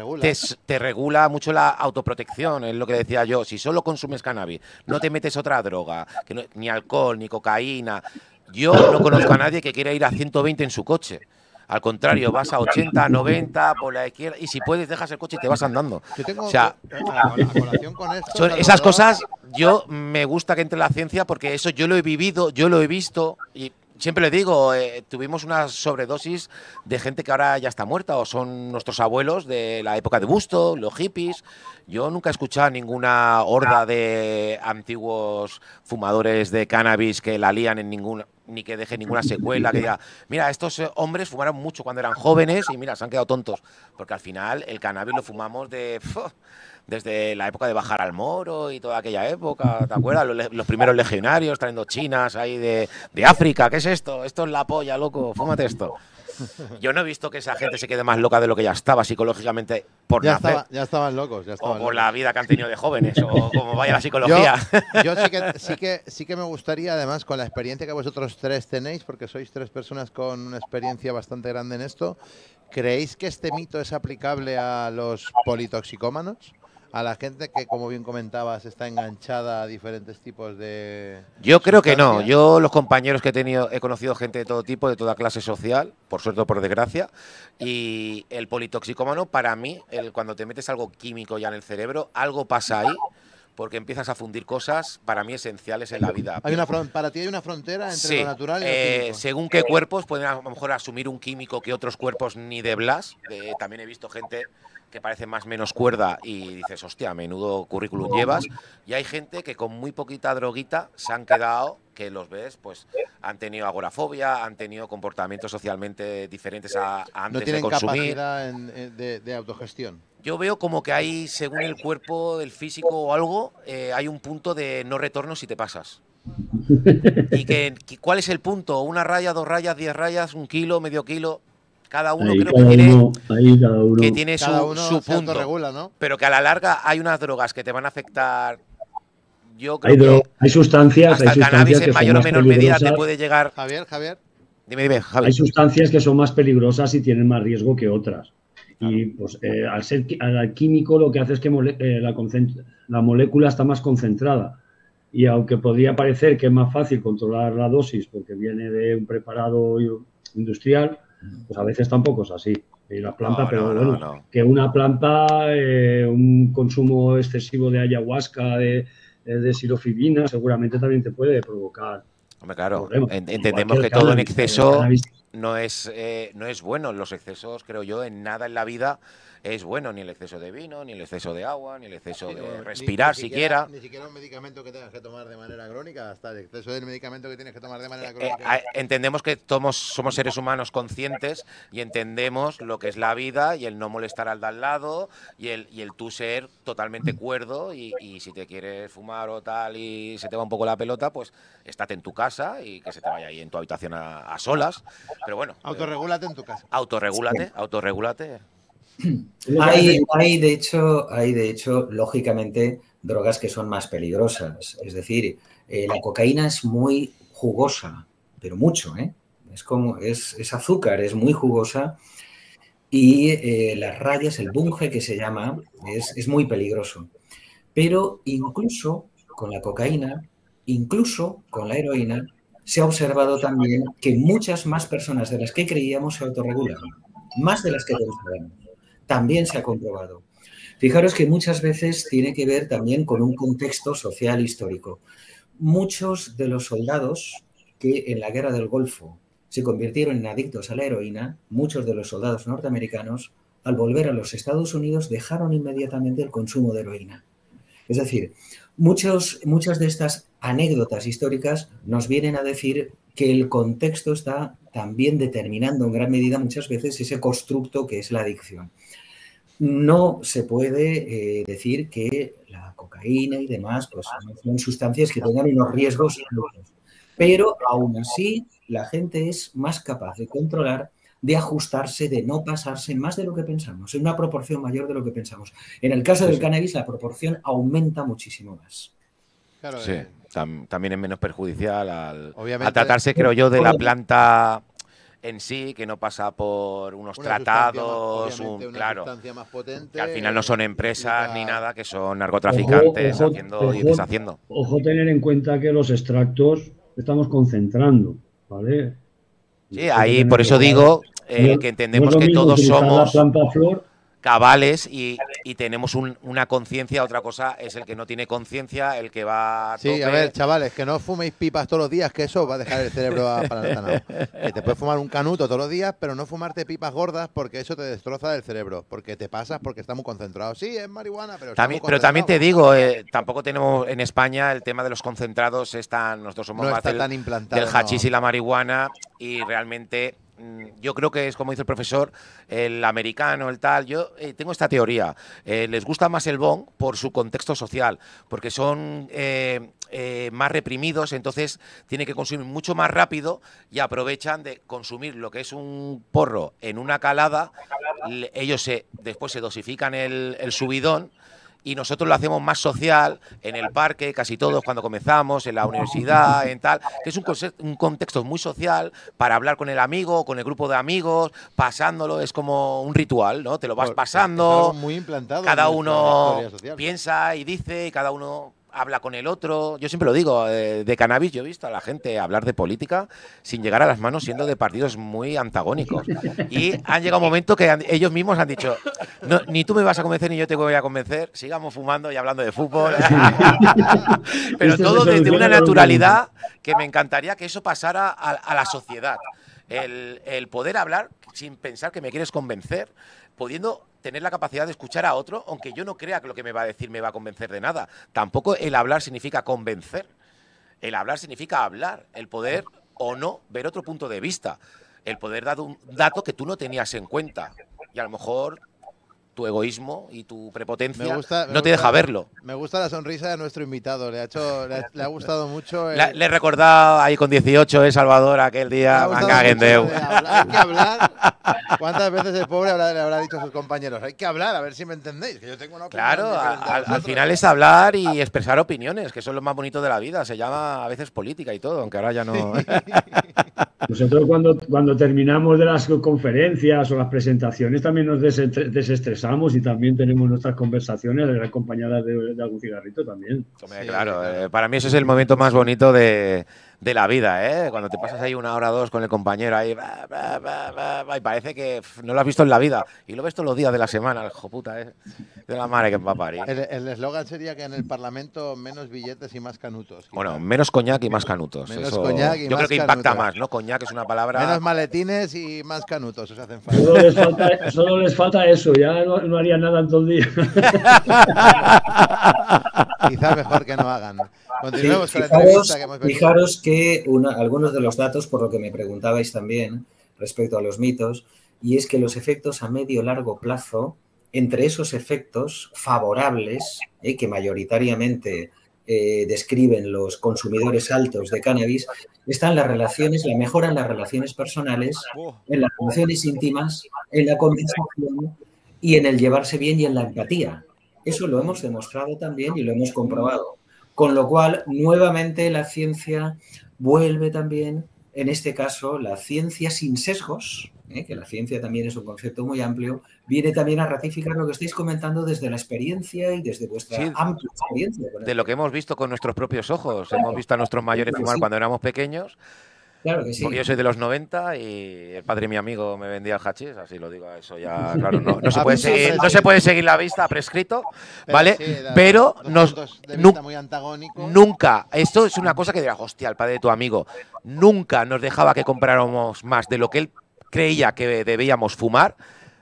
te regula mucho la autoprotección, es lo que decía yo. Si solo consumes cannabis, no te metes otra droga, ni alcohol, ni cocaína. Yo no conozco a nadie que quiera ir a 120 en su coche. Al contrario, vas a 80, 90 por la izquierda y si puedes dejas el coche y te vas andando. Yo tengo, o sea, a colación con esto, esas cosas yo me gusta que entre la ciencia porque eso yo lo he vivido, yo lo he visto y siempre le digo, tuvimos una sobredosis de gente que ahora ya está muerta o son nuestros abuelos de la época de Busto, los hippies. Yo nunca he escuchado ninguna horda de antiguos fumadores de cannabis que la lían en ninguna, ni que deje ninguna secuela, que diga, mira, estos hombres fumaron mucho cuando eran jóvenes y mira, se han quedado tontos. Porque al final el cannabis lo fumamos desde la época de Bajar al Moro y toda aquella época, ¿te acuerdas? Los primeros legionarios trayendo chinas ahí de África. ¿Qué es esto? Esto es la polla, loco, fúmate esto. Yo no he visto que esa gente se quede más loca de lo que ya estaba psicológicamente por nacer. Ya estaban locos. O por la vida que han tenido de jóvenes, o como vaya la psicología. Yo sí que me gustaría, además, con la experiencia que vosotros 3 tenéis, porque sois 3 personas con una experiencia bastante grande en esto, ¿creéis que este mito es aplicable a los politoxicómanos? A la gente que, como bien comentabas, está enganchada a diferentes tipos de... Yo creo que no. Yo, los compañeros que he conocido gente de todo tipo, de toda clase social, por suerte o por desgracia, y el politoxicómano, para mí, cuando te metes algo químico ya en el cerebro, algo pasa ahí, porque empiezas a fundir cosas, para mí, esenciales en la vida. Para ti hay una frontera entre lo natural y lo químico. Según qué cuerpos pueden a lo mejor asumir un químico que otros cuerpos ni de blas. También he visto gente que parece más menos cuerda y dices, hostia, menudo currículum llevas. Y hay gente que con muy poquita droguita se han quedado, que los ves, pues han tenido agorafobia, han tenido comportamientos socialmente diferentes a antes de consumir. No tienen capacidad de autogestión. Yo veo como que hay, según el cuerpo, el físico o algo, hay un punto de no retorno si te pasas. Y ¿cuál es el punto? ¿Una raya, 2 rayas, 10 rayas, 1 kilo, medio kilo? Cada uno creo que tiene su punto, ¿no? Pero que a la larga hay unas drogas que te van a afectar. Yo creo hay sustancias, hasta el cannabis en mayor o menor medida te puede llegar. Javier. Dime, Javi. Hay sustancias que son más peligrosas y tienen más riesgo que otras. Y pues al químico lo que hace es que la molécula está más concentrada. Y aunque podría parecer que es más fácil controlar la dosis porque viene de un preparado industrial, pues a veces tampoco es así. Y la planta, que una planta, un consumo excesivo de ayahuasca, de psilocibina, seguramente también te puede provocar. Hombre, claro, entendemos que todo en exceso no es bueno. Los excesos, creo yo, en nada en la vida es bueno. Ni el exceso de vino, ni el exceso de agua, ni el exceso de respirar siquiera. Ni siquiera un medicamento que tengas que tomar de manera crónica, hasta el exceso del medicamento que tienes que tomar de manera crónica. Entendemos que somos seres humanos conscientes y entendemos lo que es la vida y el no molestar al de al lado y el tú ser totalmente cuerdo y si te quieres fumar o tal y se te va un poco la pelota, pues estate en tu casa y que se te vaya ahí en tu habitación a solas. Pero bueno. Autorregúlate en tu casa. Autorregúlate. Hay de hecho, lógicamente, drogas que son más peligrosas. Es decir, la cocaína es muy jugosa, pero mucho, ¿eh? Es azúcar, es muy jugosa. Y las rayas, el bunge que se llama, es muy peligroso. Pero incluso con la cocaína, incluso con la heroína, se ha observado también que muchas más personas de las que creíamos se autorregulan, más de las que pensábamos. También se ha comprobado. Fijaros que muchas veces tiene que ver también con un contexto social histórico. Muchos de los soldados que en la guerra del Golfo se convirtieron en adictos a la heroína, muchos de los soldados norteamericanos, al volver a los Estados Unidos, dejaron inmediatamente el consumo de heroína. Es decir, muchas de estas anécdotas históricas nos vienen a decir que el contexto está también determinando en gran medida muchas veces ese constructo que es la adicción. No se puede decir que la cocaína y demás pues, son sustancias que tengan unos riesgos altos, pero aún así la gente es más capaz de controlar, de ajustarse, de no pasarse más de lo que pensamos, en una proporción mayor de lo que pensamos. En el caso del cannabis la proporción aumenta muchísimo más. Claro, sí, también es menos perjudicial al tratarse, creo yo, de la planta en sí, que no pasa por unos tratados, sustancia más potente, que al final no son empresas ni nada, que son narcotraficantes haciendo y deshaciendo. Ojo tener en cuenta que los extractos estamos concentrando, ¿vale? Sí, ahí por eso digo que entendemos que todos somos cabales y tenemos una conciencia. Otra cosa es el que no tiene conciencia, el que va a tope. Sí, a ver, chavales, que no fuméis pipas todos los días, que eso va a dejar el cerebro apalatanado. Que te puedes fumar un canuto todos los días, pero no fumarte pipas gordas porque eso te destroza el cerebro, porque te pasas porque está muy concentrado. Sí, es marihuana, pero también te digo, tampoco tenemos en España el tema de los concentrados, nosotros somos más del hachís y la marihuana, y realmente yo creo que es como dice el profesor, el americano, el tal. Yo tengo esta teoría. Les gusta más el bong por su contexto social, porque son más reprimidos, entonces tienen que consumir mucho más rápido y aprovechan de consumir lo que es un porro en una calada. Ellos después se dosifican el subidón. Y nosotros lo hacemos más social, en el parque, casi todos cuando comenzamos, en la universidad, en tal, que es un contexto muy social para hablar con el amigo, con el grupo de amigos, pasándolo, es como un ritual, ¿no? Te lo vas pasando, es muy implantado, cada uno piensa y dice, y cada uno habla con el otro. Yo siempre lo digo, de cannabis yo he visto a la gente hablar de política sin llegar a las manos, siendo de partidos muy antagónicos. Y han llegado un momento que ellos mismos han dicho, no, ni tú me vas a convencer ni yo te voy a convencer, sigamos fumando y hablando de fútbol. Pero todo desde una naturalidad que me encantaría que eso pasara a la sociedad. El poder hablar sin pensar que me quieres convencer, pudiendo tener la capacidad de escuchar a otro, aunque yo no crea que lo que me va a decir me va a convencer de nada. Tampoco el hablar significa convencer. El hablar significa hablar, el poder o no ver otro punto de vista, el poder dar un dato que tú no tenías en cuenta y a lo mejor tu egoísmo y tu prepotencia me no te deja verlo. Me gusta la sonrisa de nuestro invitado, le ha gustado mucho. Le he recordado ahí con 18, Salvador, aquel día, hay que hablar. ¿Cuántas veces el pobre le habrá dicho a sus compañeros? Hay que hablar, a ver si me entendéis, que yo tengo una opinión. Claro, al final es hablar y expresar opiniones, que eso es lo más bonito de la vida. Se llama a veces política y todo, aunque ahora ya no. Nosotros cuando terminamos de las conferencias o las presentaciones también nos desestresamos y también tenemos nuestras conversaciones acompañadas de algún cigarrito también. Hombre, claro, para mí ese es el momento más bonito de la vida, ¿eh? Cuando te pasas ahí 1 hora o 2 con el compañero ahí y parece que no lo has visto en la vida y lo ves todos los días de la semana, hijo puta, de la madre que va a parir. El eslogan sería que en el Parlamento menos billetes y más canutos. Bueno, menos coñac y más canutos. Menos eso, coñac y yo más creo que impacta canutos. más, ¿no? Coñac es una palabra... Menos maletines y más canutos, os hacen falta. Solo les falta eso, ya no harían nada en todo el día. Quizá mejor que no hagan. Continuemos con la fijaros, entrevista que hemos venido. fijaros que algunos de los datos, por lo que me preguntabais también respecto a los mitos, y es que los efectos a medio largo plazo, entre esos efectos favorables, que mayoritariamente describen los consumidores altos de cannabis, están las relaciones, la mejora en las relaciones personales, en las relaciones íntimas, en la conversación y en el llevarse bien y en la empatía. Eso lo hemos demostrado también y lo hemos comprobado. Con lo cual, nuevamente la ciencia vuelve también, en este caso, la ciencia sin sesgos, que la ciencia también es un concepto muy amplio, viene también a ratificar lo que estáis comentando desde la experiencia y desde vuestra amplia experiencia. De lo que hemos visto con nuestros propios ojos. Hemos visto a nuestros mayores fumar cuando éramos pequeños. Claro que sí. Porque yo soy de los 90 y el padre de mi amigo me vendía el hachís, así lo digo, eso ya, claro, no se puede seguir la vista, prescrito, ¿vale? Pero nunca, esto es una cosa que dirás, hostia, el padre de tu amigo, nunca nos dejaba que compráramos más de lo que él creía que debíamos fumar,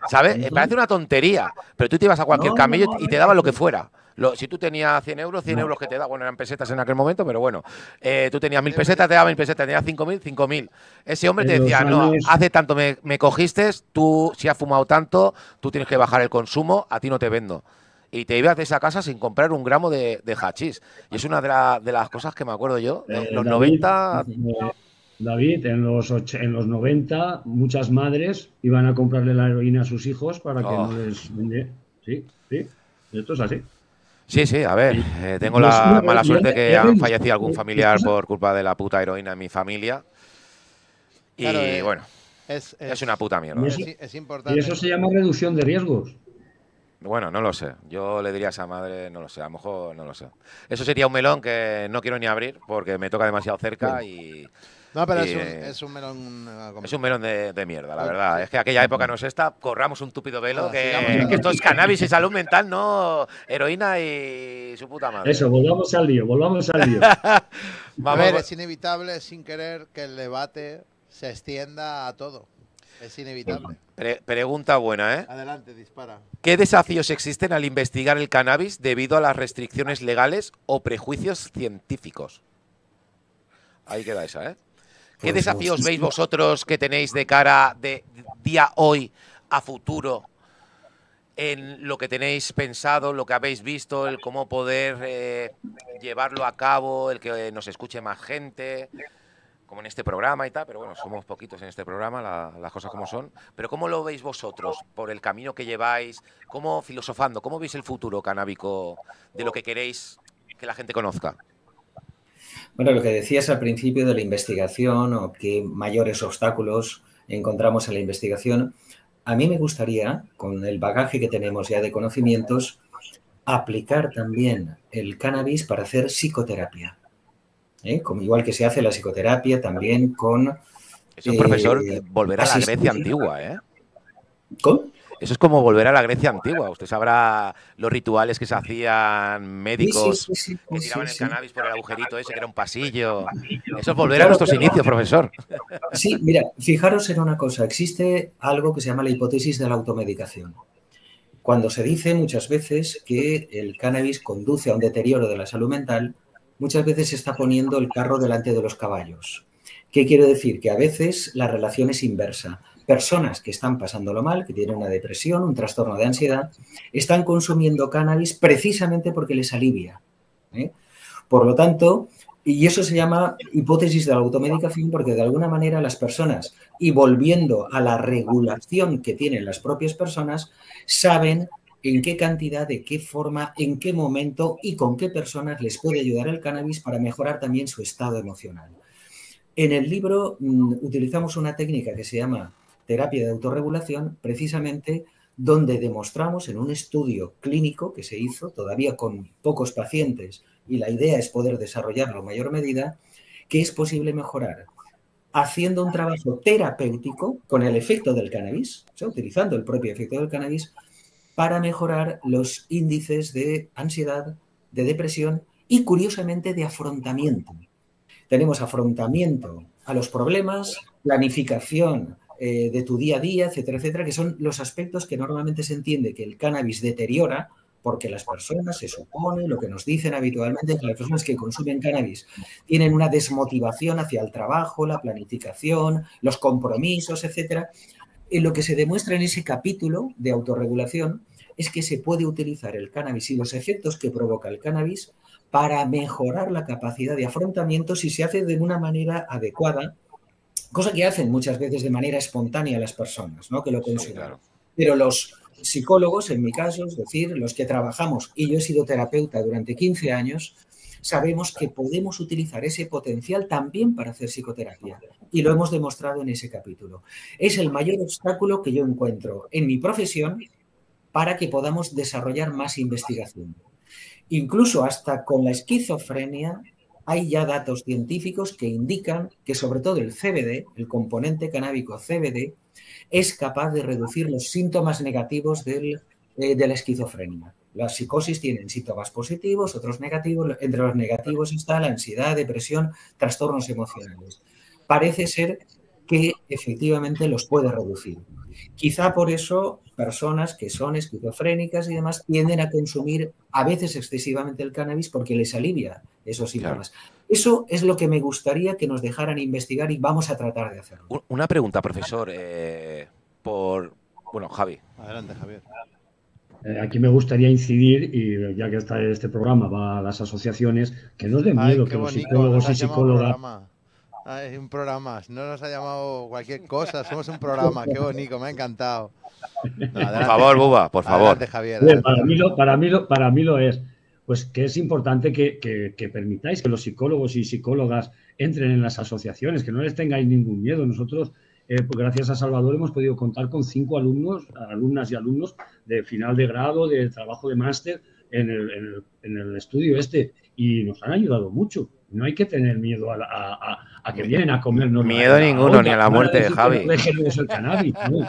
¿sabes? Parece una tontería, pero tú te ibas a cualquier camello y te daban lo que fuera. Si tú tenías 100 euros que te daban, bueno, eran pesetas en aquel momento, pero bueno, tú tenías 1000 pesetas, te daban 1000 pesetas, tenías 5000, 5000. Ese hombre te decía, no, hace tanto me cogiste, tú si has fumado tanto, tú tienes que bajar el consumo, a ti no te vendo. Y te ibas de esa casa sin comprar un gramo de hachís. Y es una de las cosas que me acuerdo yo, en los 90... David, en los 90 muchas madres iban a comprarle la heroína a sus hijos para que no les vendiera. Sí, esto es así. Sí, a ver, tengo la mala suerte que ha fallecido algún familiar por culpa de la puta heroína en mi familia. Y claro, bueno, es una puta mierda. Es importante. Y eso se llama reducción de riesgos. Bueno, no lo sé. Yo le diría a esa madre, no lo sé, a lo mejor no lo sé. Eso sería un melón que no quiero ni abrir porque me toca demasiado cerca y... No, pero es un melón... Es un melón de mierda, la verdad. Sí. Es que aquella época no es esta, corramos un túpido velo, que esto es cannabis y salud mental, no heroína y su puta madre. Eso, volvamos al lío. A ver, es inevitable, sin querer, que el debate se extienda a todo. Es inevitable. Pregunta buena, ¿eh? Adelante, dispara. ¿Qué desafíos existen al investigar el cannabis debido a las restricciones legales o prejuicios científicos? Ahí queda esa, ¿eh? ¿Qué desafíos veis vosotros que tenéis de cara de día hoy a futuro en lo que tenéis pensado, lo que habéis visto, el cómo poder llevarlo a cabo, el que nos escuche más gente, como en este programa y tal? Pero bueno, somos poquitos en este programa, las cosas como son. Pero ¿cómo lo veis vosotros por el camino que lleváis? ¿Cómo filosofando? ¿Cómo veis el futuro canábico de lo que queréis que la gente conozca? Bueno, lo que decías al principio de la investigación o qué mayores obstáculos encontramos en la investigación, a mí me gustaría, con el bagaje que tenemos ya de conocimientos, aplicar también el cannabis para hacer psicoterapia. Como igual que se hace la psicoterapia también con... Eso, profesor, volver a la Grecia antigua, ¿eh? ¿Cómo? Eso es como volver a la Grecia antigua. Usted sabrá los rituales que se hacían médicos que tiraban el cannabis por el agujerito ese, que era un pasillo. Eso es volver a nuestros inicios, profesor. Sí, mira, fijaros en una cosa. Existe algo que se llama la hipótesis de la automedicación. Cuando se dice muchas veces que el cannabis conduce a un deterioro de la salud mental, muchas veces se está poniendo el carro delante de los caballos. ¿Qué quiero decir? Que a veces la relación es inversa. personas que están pasándolo mal, que tienen una depresión, un trastorno de ansiedad, están consumiendo cannabis precisamente porque les alivia. Por lo tanto, y eso se llama hipótesis de la automedicación, porque de alguna manera las personas, y volviendo a la regulación que tienen las propias personas, saben en qué cantidad, de qué forma, en qué momento y con qué personas les puede ayudar el cannabis para mejorar también su estado emocional. En el libro utilizamos una técnica que se llama terapia de autorregulación, precisamente donde demostramos en un estudio clínico que se hizo todavía con pocos pacientes, y la idea es poder desarrollarlo en mayor medida, que es posible mejorar haciendo un trabajo terapéutico con el efecto del cannabis, o sea, utilizando el propio efecto del cannabis, para mejorar los índices de ansiedad, de depresión y, curiosamente, de afrontamiento. Tenemos afrontamiento a los problemas, planificación de tu día a día, etcétera, etcétera, que son los aspectos que normalmente se entiende que el cannabis deteriora, porque las personas, se supone, lo que nos dicen habitualmente, que las personas que consumen cannabis tienen una desmotivación hacia el trabajo, la planificación, los compromisos, etcétera. Lo que se demuestra en ese capítulo de autorregulación es que se puede utilizar el cannabis y los efectos que provoca el cannabis para mejorar la capacidad de afrontamiento si se hace de una manera adecuada, cosa que hacen muchas veces de manera espontánea las personas, ¿no?, que lo consumen. Sí, claro. Pero los psicólogos, en mi caso, es decir, los que trabajamos, y yo he sido terapeuta durante 15 años, sabemos que podemos utilizar ese potencial también para hacer psicoterapia. Y lo hemos demostrado en ese capítulo. Es el mayor obstáculo que yo encuentro en mi profesión para que podamos desarrollar más investigación. Incluso hasta con la esquizofrenia hay ya datos científicos que indican que sobre todo el CBD, el componente canábico CBD, es capaz de reducir los síntomas negativos de la esquizofrenia. Las psicosis tienen síntomas positivos, otros negativos. Entre los negativos está la ansiedad, depresión, trastornos emocionales. Parece ser que efectivamente los puede reducir. Quizá por eso personas que son esquizofrénicas y demás tienden a consumir a veces excesivamente el cannabis porque les alivia esos síntomas. Claro. Eso es lo que me gustaría que nos dejaran investigar y vamos a tratar de hacerlo. Una pregunta, profesor, Bueno, Javi. Adelante, Javier. Aquí me gustaría incidir, y ya que está este programa va a las asociaciones, que no es de miedo que los psicólogos y psicólogas... Es un programa, no nos ha llamado cualquier cosa, somos un programa, qué bonito, me ha encantado. No, por favor, Buba, por favor. Adelante, Javier, adelante. Para mí lo es, pues que es importante que permitáis que los psicólogos y psicólogas entren en las asociaciones, que no les tengáis ningún miedo. Nosotros, pues gracias a Salvador, hemos podido contar con 5 alumnas y alumnos de final de grado, de trabajo de máster en el estudio y nos han ayudado mucho. No hay que tener miedo a que vienen a comernos. Miedo ninguno, ni a la muerte de Javi. El cannabis, ¿no?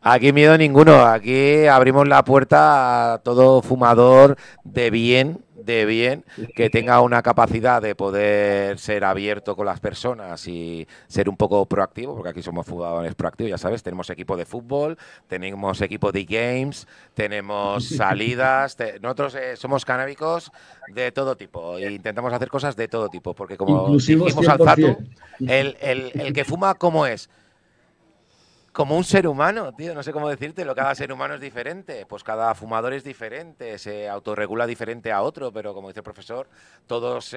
Aquí miedo ninguno. Aquí abrimos la puerta a todo fumador de bien, que tenga una capacidad de poder ser abierto con las personas y ser un poco proactivo, porque aquí somos fumadores proactivos, ya sabes, tenemos equipo de fútbol, tenemos equipo de games, tenemos salidas, nosotros somos canábicos de todo tipo e intentamos hacer cosas de todo tipo, porque como dijimos al Zatu, el que fuma, ¿cómo es? Como un ser humano, tío, no sé cómo decírtelo, cada ser humano es diferente, pues cada fumador es diferente, se autorregula diferente a otro, pero como dice el profesor, todos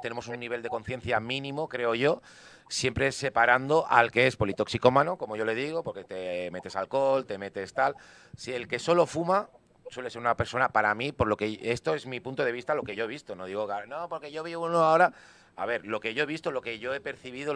tenemos un nivel de conciencia mínimo, creo yo, siempre separando al que es politoxicómano, como yo le digo, porque te metes alcohol, te metes tal. Si el que solo fuma suele ser una persona, para mí, por lo que esto es mi punto de vista, lo que yo he visto, no digo, no, porque yo vivo uno ahora. A ver, lo que yo he visto, lo que yo he percibido,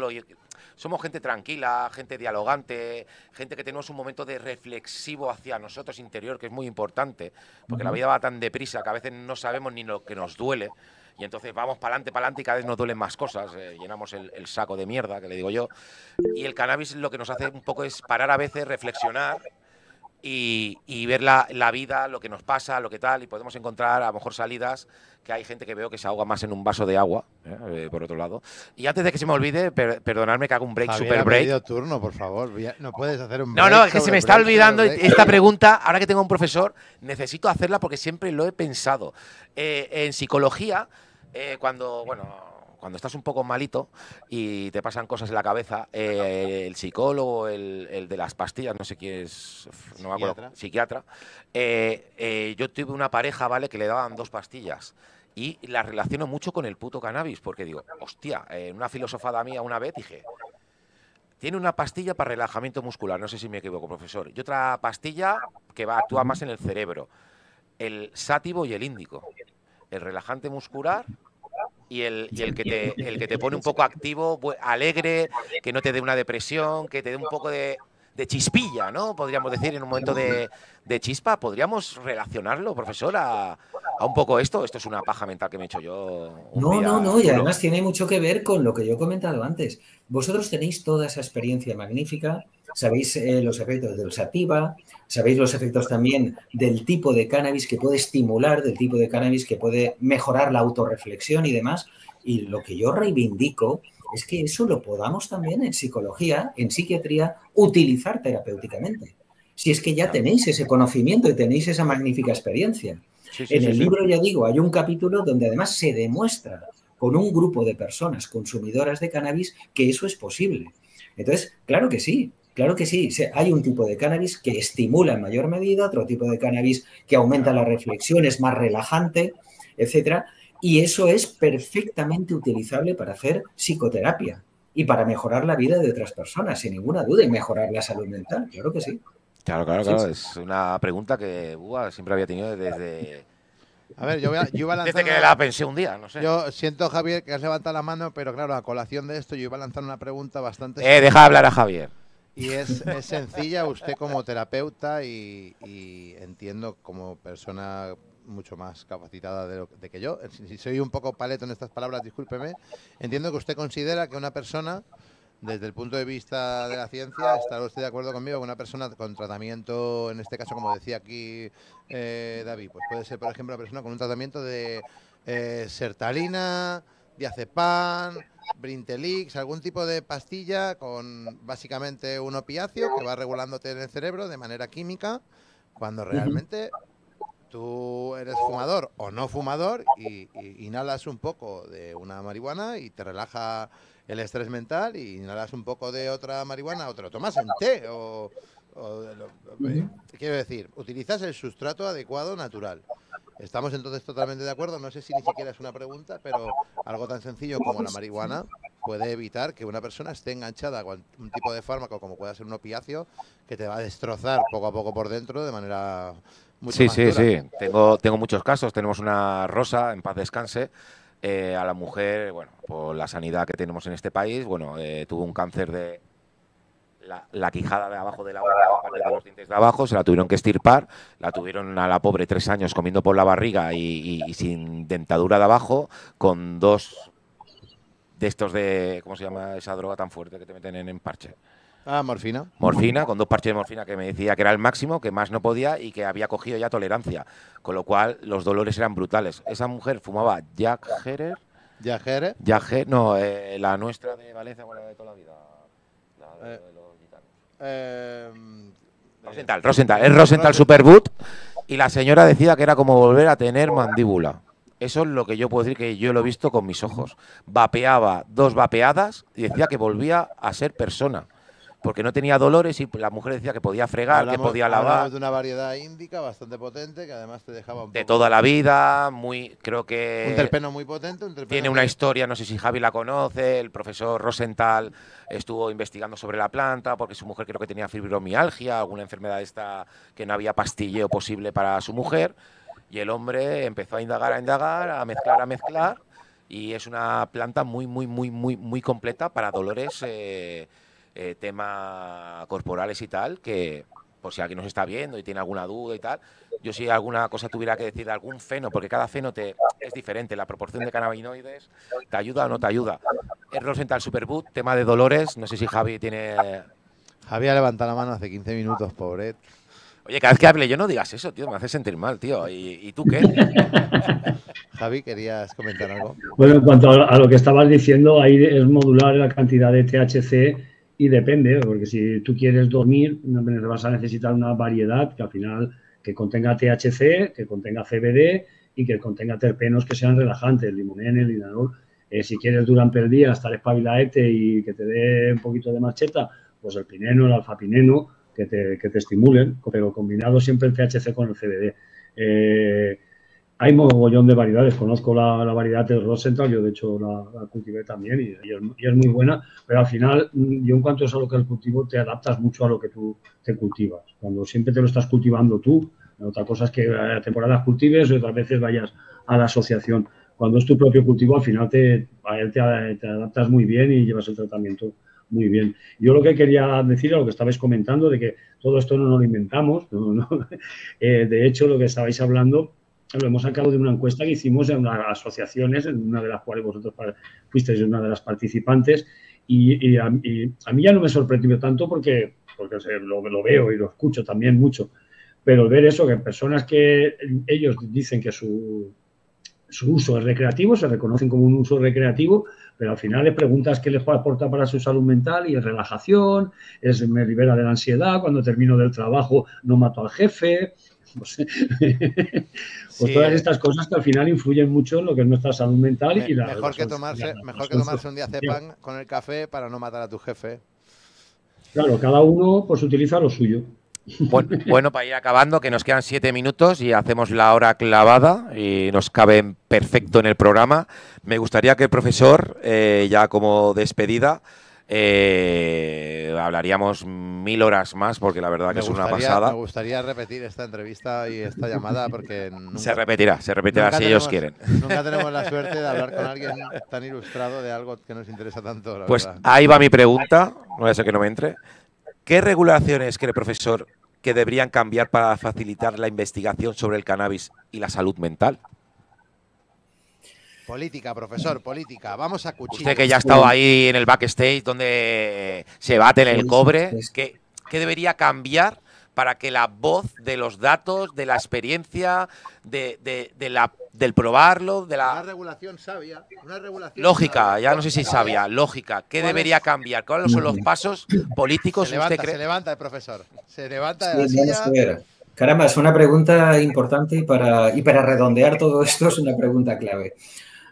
somos gente tranquila, gente dialogante, gente que tenemos un momento de reflexivo hacia nosotros interior, que es muy importante, porque la vida va tan deprisa que a veces no sabemos ni lo que nos duele, y entonces vamos para adelante y cada vez nos duelen más cosas, llenamos el saco de mierda, que le digo yo, y el cannabis lo que nos hace un poco es parar a veces, reflexionar, y ver la vida, lo que nos pasa, lo que tal, y podemos encontrar a lo mejor salidas, que hay gente que veo que se ahoga más en un vaso de agua, por otro lado. Y antes de que se me olvide, perdonadme que haga un break, super break. Pedido turno, por favor, no puedes hacer un break. No, es que se me está olvidando esta pregunta, ahora que tengo un profesor, necesito hacerla porque siempre lo he pensado. En psicología, cuando cuando estás un poco malito y te pasan cosas en la cabeza, el psicólogo, el de las pastillas, no sé quién es, no me acuerdo, psiquiatra, yo tuve una pareja, ¿vale?, que le daban 2 pastillas. Y la relaciono mucho con el puto cannabis, porque digo, hostia, en una filosofada mía una vez dije, tiene una pastilla para relajamiento muscular, no sé si me equivoco, profesor, y otra pastilla que actúa más en el cerebro, el sátivo y el índico, el relajante muscular y el que te pone un poco activo, alegre, que no te dé una depresión, que te dé un poco de chispilla, ¿no? Podríamos decir, en un momento de chispa. ¿Podríamos relacionarlo, profesor, a un poco esto? Esto es una paja mental que me he hecho yo un día. No, y además tiene mucho que ver con lo que yo he comentado antes. Vosotros tenéis toda esa experiencia magnífica, sabéis los efectos del sativa, sabéis los efectos también del tipo de cannabis que puede estimular, del tipo de cannabis que puede mejorar la autorreflexión y demás. Y lo que yo reivindico es que eso lo podamos también en psicología, en psiquiatría, utilizar terapéuticamente. Si es que ya tenéis ese conocimiento y tenéis esa magnífica experiencia. En el libro, ya digo, hay un capítulo donde además se demuestra con un grupo de personas consumidoras de cannabis que eso es posible. Entonces, claro que sí. Hay un tipo de cannabis que estimula en mayor medida, otro tipo de cannabis que aumenta la reflexión, es más relajante, etcétera. Y eso es perfectamente utilizable para hacer psicoterapia y para mejorar la vida de otras personas, sin ninguna duda, y mejorar la salud mental, claro que sí. Claro. Es una pregunta que siempre había tenido desde... A ver, yo iba a lanzar desde que la pensé un día, no sé. Yo siento, Javier, que has levantado la mano, pero claro, a colación de esto yo iba a lanzar una pregunta bastante... deja hablar a Javier. Y es sencilla, usted como terapeuta y entiendo como persona mucho más capacitada de que yo, si soy un poco paleto en estas palabras, discúlpeme, entiendo que usted considera que una persona, desde el punto de vista de la ciencia, ¿estará usted de acuerdo conmigo que una persona con tratamiento, en este caso, como decía aquí David, pues puede ser, por ejemplo, una persona con un tratamiento de sertralina, diazepam, Brintelix, algún tipo de pastilla con básicamente un opiáceo que va regulándote en el cerebro de manera química, cuando realmente tú eres fumador o no fumador y inhalas un poco de una marihuana y te relaja el estrés mental, y inhalas un poco de otra marihuana o te lo tomas en té quiero decir, utilizas el sustrato adecuado natural. Estamos entonces totalmente de acuerdo. No sé si ni siquiera es una pregunta, pero algo tan sencillo como la marihuana puede evitar que una persona esté enganchada con un tipo de fármaco como pueda ser un opiáceo que te va a destrozar poco a poco por dentro de manera mucho más dura. Sí. Tengo muchos casos. Tenemos una Rosa, en paz descanse. A la mujer, bueno, por la sanidad que tenemos en este país, bueno, tuvo un cáncer de la quijada de abajo de la boca, aparte de los dientes de abajo, se la tuvieron que extirpar, la tuvieron a la pobre 3 años comiendo por la barriga y sin dentadura de abajo, con 2 de estos de, ¿cómo se llama esa droga tan fuerte que te meten en parche? Morfina. Morfina, con 2 parches de morfina que me decía que era el máximo, que más no podía y que había cogido ya tolerancia, con lo cual los dolores eran brutales. Esa mujer fumaba Jack Herer. No, la nuestra de Valencia, bueno, de toda la vida. La de los gitanos. Rosenthal. Es Rosenthal Superboot, y la señora decía que era como volver a tener mandíbula. Eso es lo que yo puedo decir, que yo lo he visto con mis ojos. Vapeaba 2 vapeadas y decía que volvía a ser persona, porque no tenía dolores, y la mujer decía que podía fregar, que podía lavar. Hablamos de una variedad índica bastante potente, que además te dejaba de toda la vida, creo que... Un terpeno muy potente. Tiene una historia, no sé si Javi la conoce, el profesor Rosenthal estuvo investigando sobre la planta, porque su mujer creo que tenía fibromialgia, alguna enfermedad esta que no había pastilleo posible para su mujer, y el hombre empezó a indagar, a mezclar, y es una planta muy completa para dolores... tema corporales y tal, que por si alguien nos está viendo y tiene alguna duda y tal, yo si alguna cosa tuviera que decir de algún feno, porque cada feno es diferente, la proporción de cannabinoides, ¿te ayuda o no te ayuda? Es Rosenthal Superboot, tema de dolores, no sé si Javi tiene... Javi ha levantado la mano hace 15 minutos, pobre. Oye, cada vez que hable yo no digas eso, tío, me hace sentir mal, tío. ¿Y tú qué? Javi, ¿querías comentar algo? Bueno, en cuanto a lo que estabas diciendo, ahí es modular la cantidad de THC. Y depende, porque si tú quieres dormir, vas a necesitar una variedad que al final que contenga THC, que contenga CBD y que contenga terpenos que sean relajantes, limonene, linalol, si quieres durante el día estar espabiladete y que te dé un poquito de marcheta, pues el pineno, el alfapineno, que te estimulen, pero combinado siempre el THC con el CBD. Hay mogollón de variedades, conozco la variedad del Rosenthal, yo de hecho la cultivé también y es muy buena, pero al final, yo en cuanto es a lo que es el cultivo, te adaptas mucho a lo que tú te cultivas. Cuando siempre te lo estás cultivando tú, otra cosa es que a temporadas cultives y otras veces vayas a la asociación. Cuando es tu propio cultivo, al final te adaptas muy bien y llevas el tratamiento muy bien. Yo lo que quería decir a lo que estabais comentando, de que todo esto no lo inventamos, de hecho, lo que estabais hablando lo hemos sacado de una encuesta que hicimos en unas asociaciones, en una de las cuales vosotros fuisteis una de las participantes, y a mí ya no me sorprendió tanto porque lo veo y lo escucho también mucho, pero ver eso, que personas que ellos dicen que su uso es recreativo, se reconocen como un uso recreativo, pero al final les preguntas qué les puede aportar para su salud mental y es relajación, me libera de la ansiedad, cuando termino del trabajo no mato al jefe. Pues sí, todas estas cosas que al final influyen mucho en lo que es nuestra salud mental y la mejor que tomarse un diazepam con el café para no matar a tu jefe. Claro, cada uno pues utiliza lo suyo. Bueno, para ir acabando, que nos quedan 7 minutos y hacemos la hora clavada y nos cabe perfecto en el programa. Me gustaría que el profesor, ya como despedida, hablaríamos 1000 horas más, porque la verdad que es una pasada. Me gustaría repetir esta entrevista y esta llamada porque nunca, se repetirá si ellos quieren. Nunca tenemos la suerte de hablar con alguien tan ilustrado de algo que nos interesa tanto. Pues verdad. Ahí va mi pregunta, no voy a ser que no me entre. ¿Qué regulaciones cree, profesor, que deberían cambiar para facilitar la investigación sobre el cannabis y la salud mental? Política, profesor, política. Vamos a cuchillo. Usted que ya ha estado ahí en el backstage donde se bate en el cobre, ¿qué debería cambiar para que la voz de los datos, de la experiencia, del probarlo, de la... Una regulación sabia, una regulación lógica, sabia. Ya no sé si sabia, lógica. ¿Qué debería cambiar? ¿Cuáles son los pasos políticos? Se levanta el profesor. Se levanta de la silla. Caramba, es una pregunta importante y para redondear todo esto es una pregunta clave.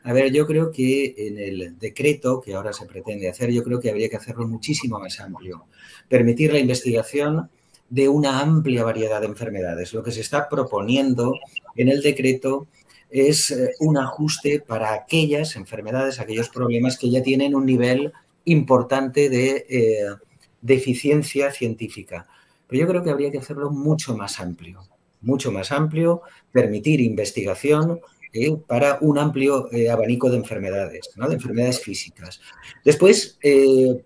A ver, yo creo que en el decreto que ahora se pretende hacer, yo creo que habría que hacerlo muchísimo más amplio. Permitir la investigación de una amplia variedad de enfermedades. Lo que se está proponiendo en el decreto es un ajuste para aquellas enfermedades, aquellos problemas que ya tienen un nivel importante de eficiencia científica. Pero yo creo que habría que hacerlo mucho más amplio, permitir investigación para un amplio abanico de enfermedades, ¿no? De enfermedades físicas. Después,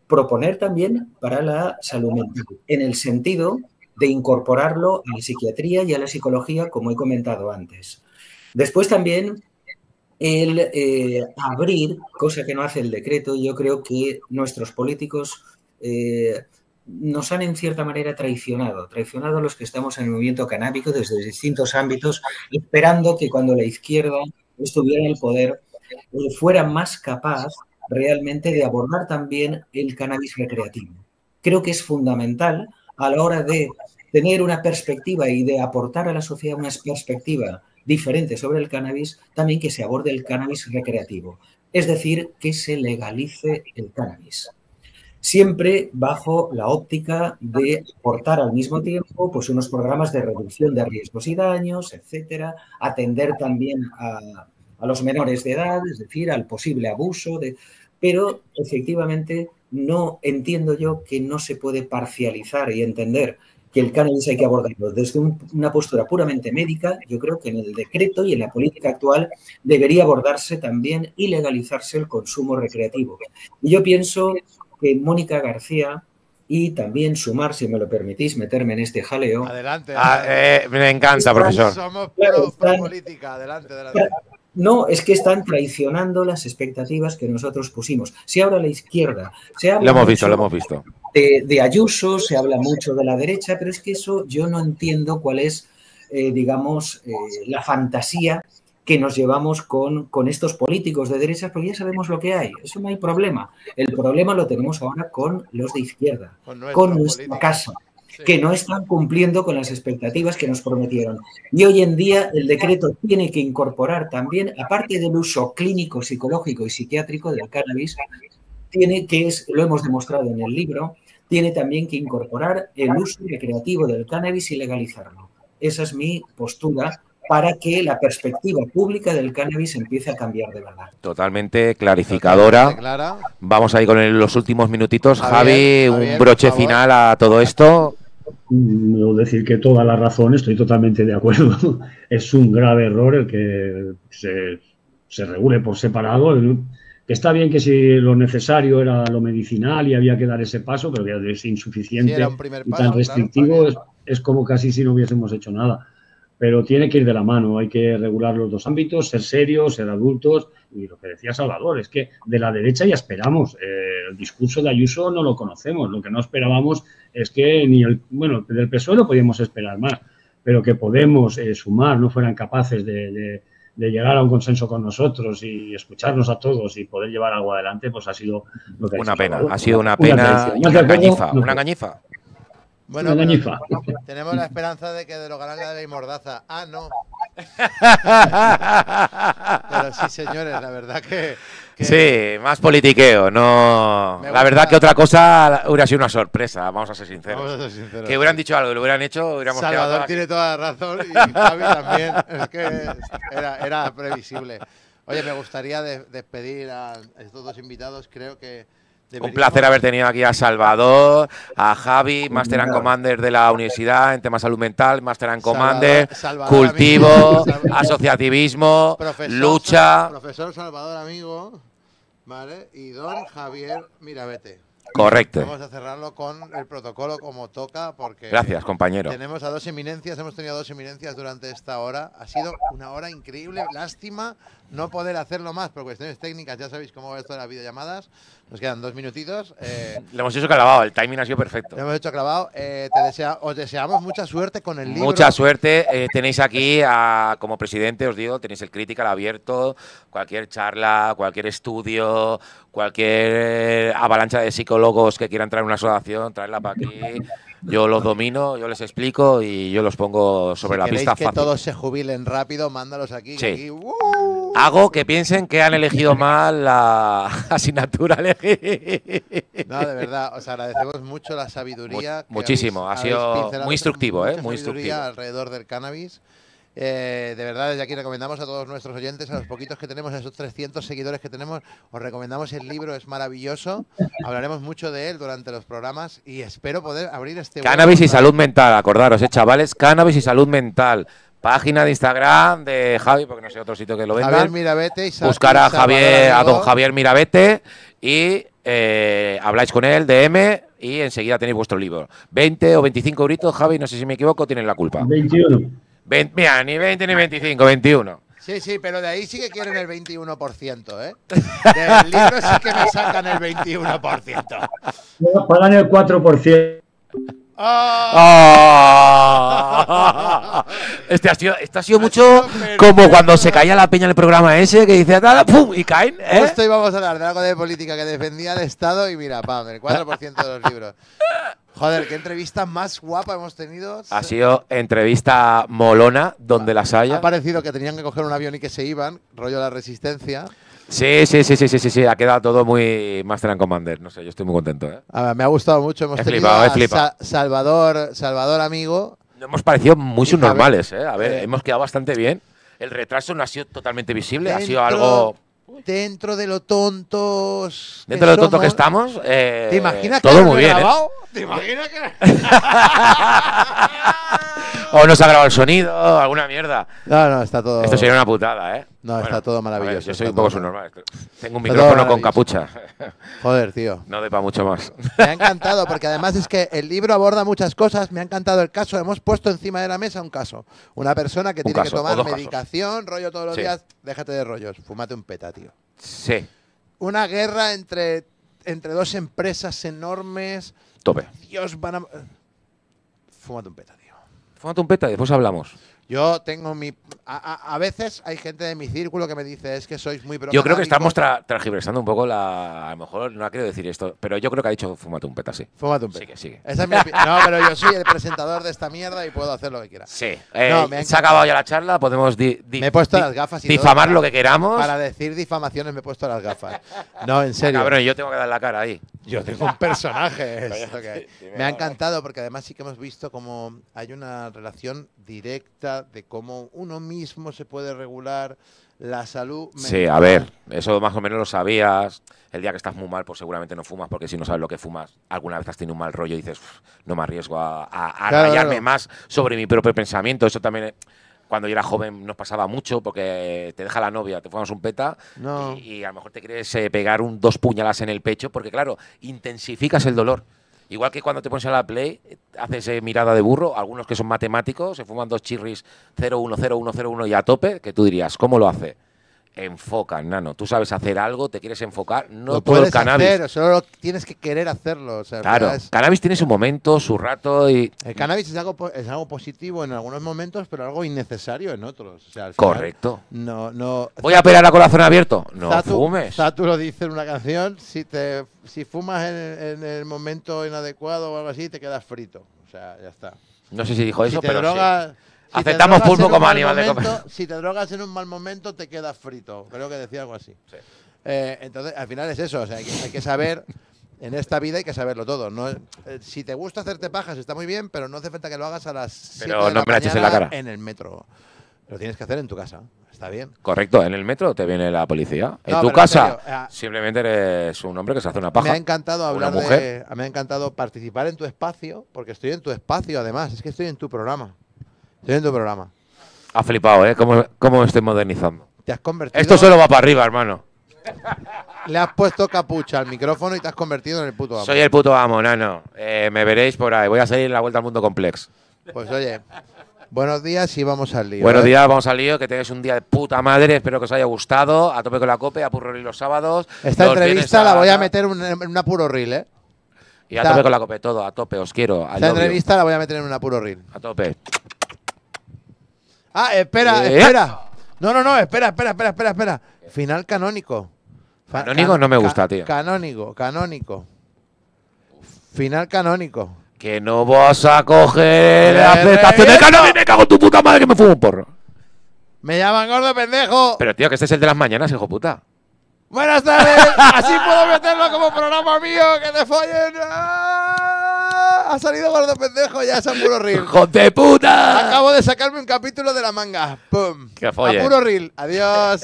proponer también para la salud mental, en el sentido de incorporarlo a la psiquiatría y a la psicología, como he comentado antes. Después también el abrir, cosa que no hace el decreto, yo creo que nuestros políticos nos han en cierta manera traicionado a los que estamos en el movimiento canábico desde distintos ámbitos, esperando que cuando la izquierda estuviera en el poder fuera más capaz realmente de abordar también el cannabis recreativo. Creo que es fundamental a la hora de tener una perspectiva y de aportar a la sociedad una perspectiva diferente sobre el cannabis, también que se aborde el cannabis recreativo, es decir, que se legalice el cannabis. Siempre bajo la óptica de aportar al mismo tiempo pues unos programas de reducción de riesgos y daños, etcétera, atender también a los menores de edad, es decir, al posible abuso, pero efectivamente no entiendo yo que no se puede parcializar y entender que el cannabis hay que abordarlo desde una postura puramente médica. Yo creo que en el decreto y en la política actual debería abordarse también y legalizarse el consumo recreativo. Y yo pienso que Mónica García y también sumar, si me lo permitís, meterme en este jaleo. Adelante. Me encanta, profesor. Somos pro política. Adelante. No, es que están traicionando las expectativas que nosotros pusimos. Se habla a la izquierda, se habla lo hemos visto. De Ayuso, se habla mucho de la derecha, pero es que eso yo no entiendo cuál es, la fantasía que nos llevamos con estos políticos de derechas, porque ya sabemos lo que hay. Eso no hay problema. El problema lo tenemos ahora con los de izquierda, con nuestra casa. que no están cumpliendo con las expectativas que nos prometieron. Y hoy en día el decreto tiene que incorporar también, aparte del uso clínico, psicológico y psiquiátrico del cannabis, lo hemos demostrado en el libro, tiene también que incorporar el uso recreativo del cannabis y legalizarlo. Esa es mi postura para que la perspectiva pública del cannabis empiece a cambiar de verdad. Totalmente clarificadora. Vamos ahí con los últimos minutitos. Javi, un broche final a todo esto. Debo decir que toda la razón, estoy totalmente de acuerdo. Es un grave error el que se regule por separado. Que está bien que si lo necesario era lo medicinal y había que dar ese paso, pero que es insuficiente y tan restrictivo, claro, es como casi si no hubiésemos hecho nada. Pero tiene que ir de la mano, hay que regular los dos ámbitos, ser serios, ser adultos. Y lo que decía Salvador, es que de la derecha ya esperamos. El discurso de Ayuso no lo conocemos. Lo que no esperábamos es que del PSOE lo podíamos esperar más, pero que Podemos sumar no fueran capaces de llegar a un consenso con nosotros y escucharnos a todos y poder llevar algo adelante, pues ha sido lo que una pena. Ha sido una pena y una engañifa. Una engañifa. Bueno, tenemos la esperanza de que derogarán la ley Mordaza. Ah, no. Pero sí, señores, la verdad que sí, más politiqueo, no. La verdad que otra cosa hubiera sido una sorpresa, vamos a ser sinceros. Que hubieran dicho algo, lo hubieran hecho, hubiéramos Salvador quedado tiene toda la razón y Javi también. Es que era previsible. Oye, me gustaría despedir a estos dos invitados, creo que un placer haber tenido aquí a Salvador, a Javi, Master and Commander de la universidad en temas salud mental, Master and Commander, cultivo, asociativismo, lucha. Profesor Salvador amigo, ¿vale? Y don Javier Mirabete. Correcto. Vamos a cerrarlo con el protocolo como toca, porque gracias, compañero. Tenemos a dos eminencias, hemos tenido dos eminencias durante esta hora. Ha sido una hora increíble, lástima no poder hacerlo más por cuestiones técnicas. Ya sabéis cómo va esto de las videollamadas. Nos quedan 2 minutitos. Le hemos hecho clavado, el timing ha sido perfecto. Le hemos hecho clavado. Os deseamos mucha suerte con el libro. Mucha suerte. Tenéis aquí, como presidente, os digo, tenéis el Critical abierto. Cualquier charla, cualquier estudio, cualquier avalancha de psicólogos que quieran traer una asociación, traerla para aquí. Yo los domino, yo les explico y yo los pongo sobre la pista fácil. Que todos se jubilen rápido, mándalos aquí. Sí. Aquí hago que piensen que han elegido mal la asignatura elegida. No, de verdad, os agradecemos mucho la sabiduría. Muchísimo, ha sido muy instructivo, muy instructivo. Alrededor del cannabis. De verdad, desde aquí recomendamos a todos nuestros oyentes, a los poquitos que tenemos, a esos 300 seguidores que tenemos, os recomendamos el libro, es maravilloso. Hablaremos mucho de él durante los programas y espero poder abrir este... Cannabis y salud mental, acordaros, chavales, Cannabis y salud mental. Página de Instagram de Javi, porque no sé otro sitio que lo venda. Javier Mirabete buscar a don Javier Mirabete y habláis con él, DM, y enseguida tenéis vuestro libro. 20 o 25 euritos, Javi, no sé si me equivoco, tienen la culpa. 21. Mira, ni 20 ni 25, 21. Sí, pero de ahí sí que quieren el 21%, ¿eh? Del libro sí que me sacan el 21%. Pagan el 4%. ¡Oh! Esto ha sido mucho como cuando se caía la peña en el programa ese, que dice nada, ¡pum! Y caen, ¿eh? Justo íbamos a hablar de algo de política que defendía el Estado y mira, pam, el 4% de los libros. Joder, qué entrevista más guapa hemos tenido. Ha sido entrevista molona, donde las haya. Ha parecido que tenían que coger un avión y que se iban, rollo la Resistencia. Sí, ha quedado todo muy Master and Commander, no sé, yo estoy muy contento, ¿eh? Me ha gustado mucho, hemos tenido a Salvador amigo. Nos hemos parecido muy subnormales, ¿eh? A ver, hemos quedado bastante bien. El retraso no ha sido totalmente visible, ha sido algo... Dentro de lo tontos que tontos que estamos, ¿te imaginas todo que muy bien, grabado? ¿Te imaginas que...? O no se ha grabado el sonido, alguna mierda. No, está todo... Esto sería una putada, ¿eh? No, está todo maravilloso. Ver, yo soy un poco subnormal. Tengo un micrófono con capucha. Joder, tío. No de para mucho más. Me ha encantado, porque además es que el libro aborda muchas cosas. Me ha encantado el caso. Hemos puesto encima de la mesa un caso. Una persona que tiene que tomar medicación, rollo todos los días. Déjate de rollos. Fúmate un peta, tío. Sí. Una guerra entre dos empresas enormes. Tope. Dios, van a... Fúmate un peta, tío. Fúmate un peta y después hablamos. Yo tengo mi... A veces hay gente de mi círculo que me dice, es que sois muy Yo creo que estamos transgiversando un poco la... A lo mejor no ha querido decir esto, pero yo creo que ha dicho fúmate un peta, sí. Fúmate un peta. Sigue, sigue. Esa es mi no, pero yo soy el presentador de esta mierda y puedo hacer lo que quiera. Sí. No, se ha acabado ya la charla, podemos me he puesto las gafas y difamar todo lo que queramos. Para decir difamaciones me he puesto las gafas. No, en serio. Cabrón, yo tengo que dar la cara ahí. Yo tengo un personaje. Me ha encantado porque además sí que hemos visto como hay una relación directa de cómo uno mismo se puede regular la salud mental. Sí, a ver, eso más o menos lo sabías. El día que estás muy mal, pues seguramente no fumas, porque si no sabes lo que fumas, alguna vez has tenido un mal rollo y dices, no me arriesgo a rayarme más sobre mi propio pensamiento. Eso también, cuando yo era joven, nos pasaba mucho, porque te deja la novia, te fumas un peta y a lo mejor te quieres pegar dos puñaladas en el pecho, porque claro, intensificas el dolor. Igual que cuando te pones a la Play, haces mirada de burro, algunos que son matemáticos, se fuman 2 chirris 0-1, 0-1, 0-1 y a tope, que tú dirías, ¿cómo lo hace? Enfocan, nano. Tú sabes hacer algo, te quieres enfocar, no lo todo puedes el cannabis. Hacer, solo tienes que querer hacerlo. O sea, claro, cannabis tiene su momento, su rato y... El cannabis es algo positivo en algunos momentos, pero algo innecesario en otros. O sea, al final, correcto. No. ¿Voy a operar a corazón abierto? No fumes. Zatu lo dice en una canción, si fumas en el momento inadecuado o algo así, te quedas frito. O sea, ya está. No sé si dijo eso, pero drogas, sí. Aceptamos pulpo como animal momento, de comer. Si te drogas en un mal momento, te quedas frito. Creo que decía algo así. Sí. Entonces, al final es eso. O sea, hay que saber, en esta vida hay que saberlo todo. No, si te gusta hacerte pajas, está muy bien, pero no hace falta que lo hagas a las 7 de la mañana en la cara. En el metro. Lo tienes que hacer en tu casa. Está bien. Correcto. En el metro te viene la policía. En tu casa, simplemente eres un hombre que se hace una paja. Me ha encantado me ha encantado participar en tu espacio, porque estoy en tu espacio, además. Es que estoy en tu programa. Estoy en tu programa. Ha flipado, ¿eh? ¿Cómo me estoy modernizando? Te has convertido... Esto solo va para arriba, hermano. Le has puesto capucha al micrófono y te has convertido en el puto amo. Soy el puto amo, nano. Me veréis por ahí. Voy a salir en la vuelta al mundo complex. Pues oye, buenos días y vamos al lío. Buenos días, vamos al lío. Que tengáis un día de puta madre. Espero que os haya gustado. A tope con la cope, a puro reel los sábados. Esta entrevista la voy a meter en un apuro reel, ¿eh? Y a tope con la cope, todo. A tope, os quiero. Esta entrevista la voy a meter en un apuro reel. A tope. Ah, espera. No, espera. Final canónico. Canónico no me gusta, tío. Canónico. Final canónico. Que no vas a coger la aceptación de cannabis. Me cago en tu puta madre que me fumo un porro. Me llaman gordo pendejo. Pero tío, que este es el de las mañanas, hijo puta. Buenas tardes. Así puedo meterlo como programa mío. Que te follen. Ha salido gordo pendejo, ya es a puro reel. ¡Hijo de puta! Acabo de sacarme un capítulo de la manga. ¡Pum! ¡Que follen! A puro reel. Adiós.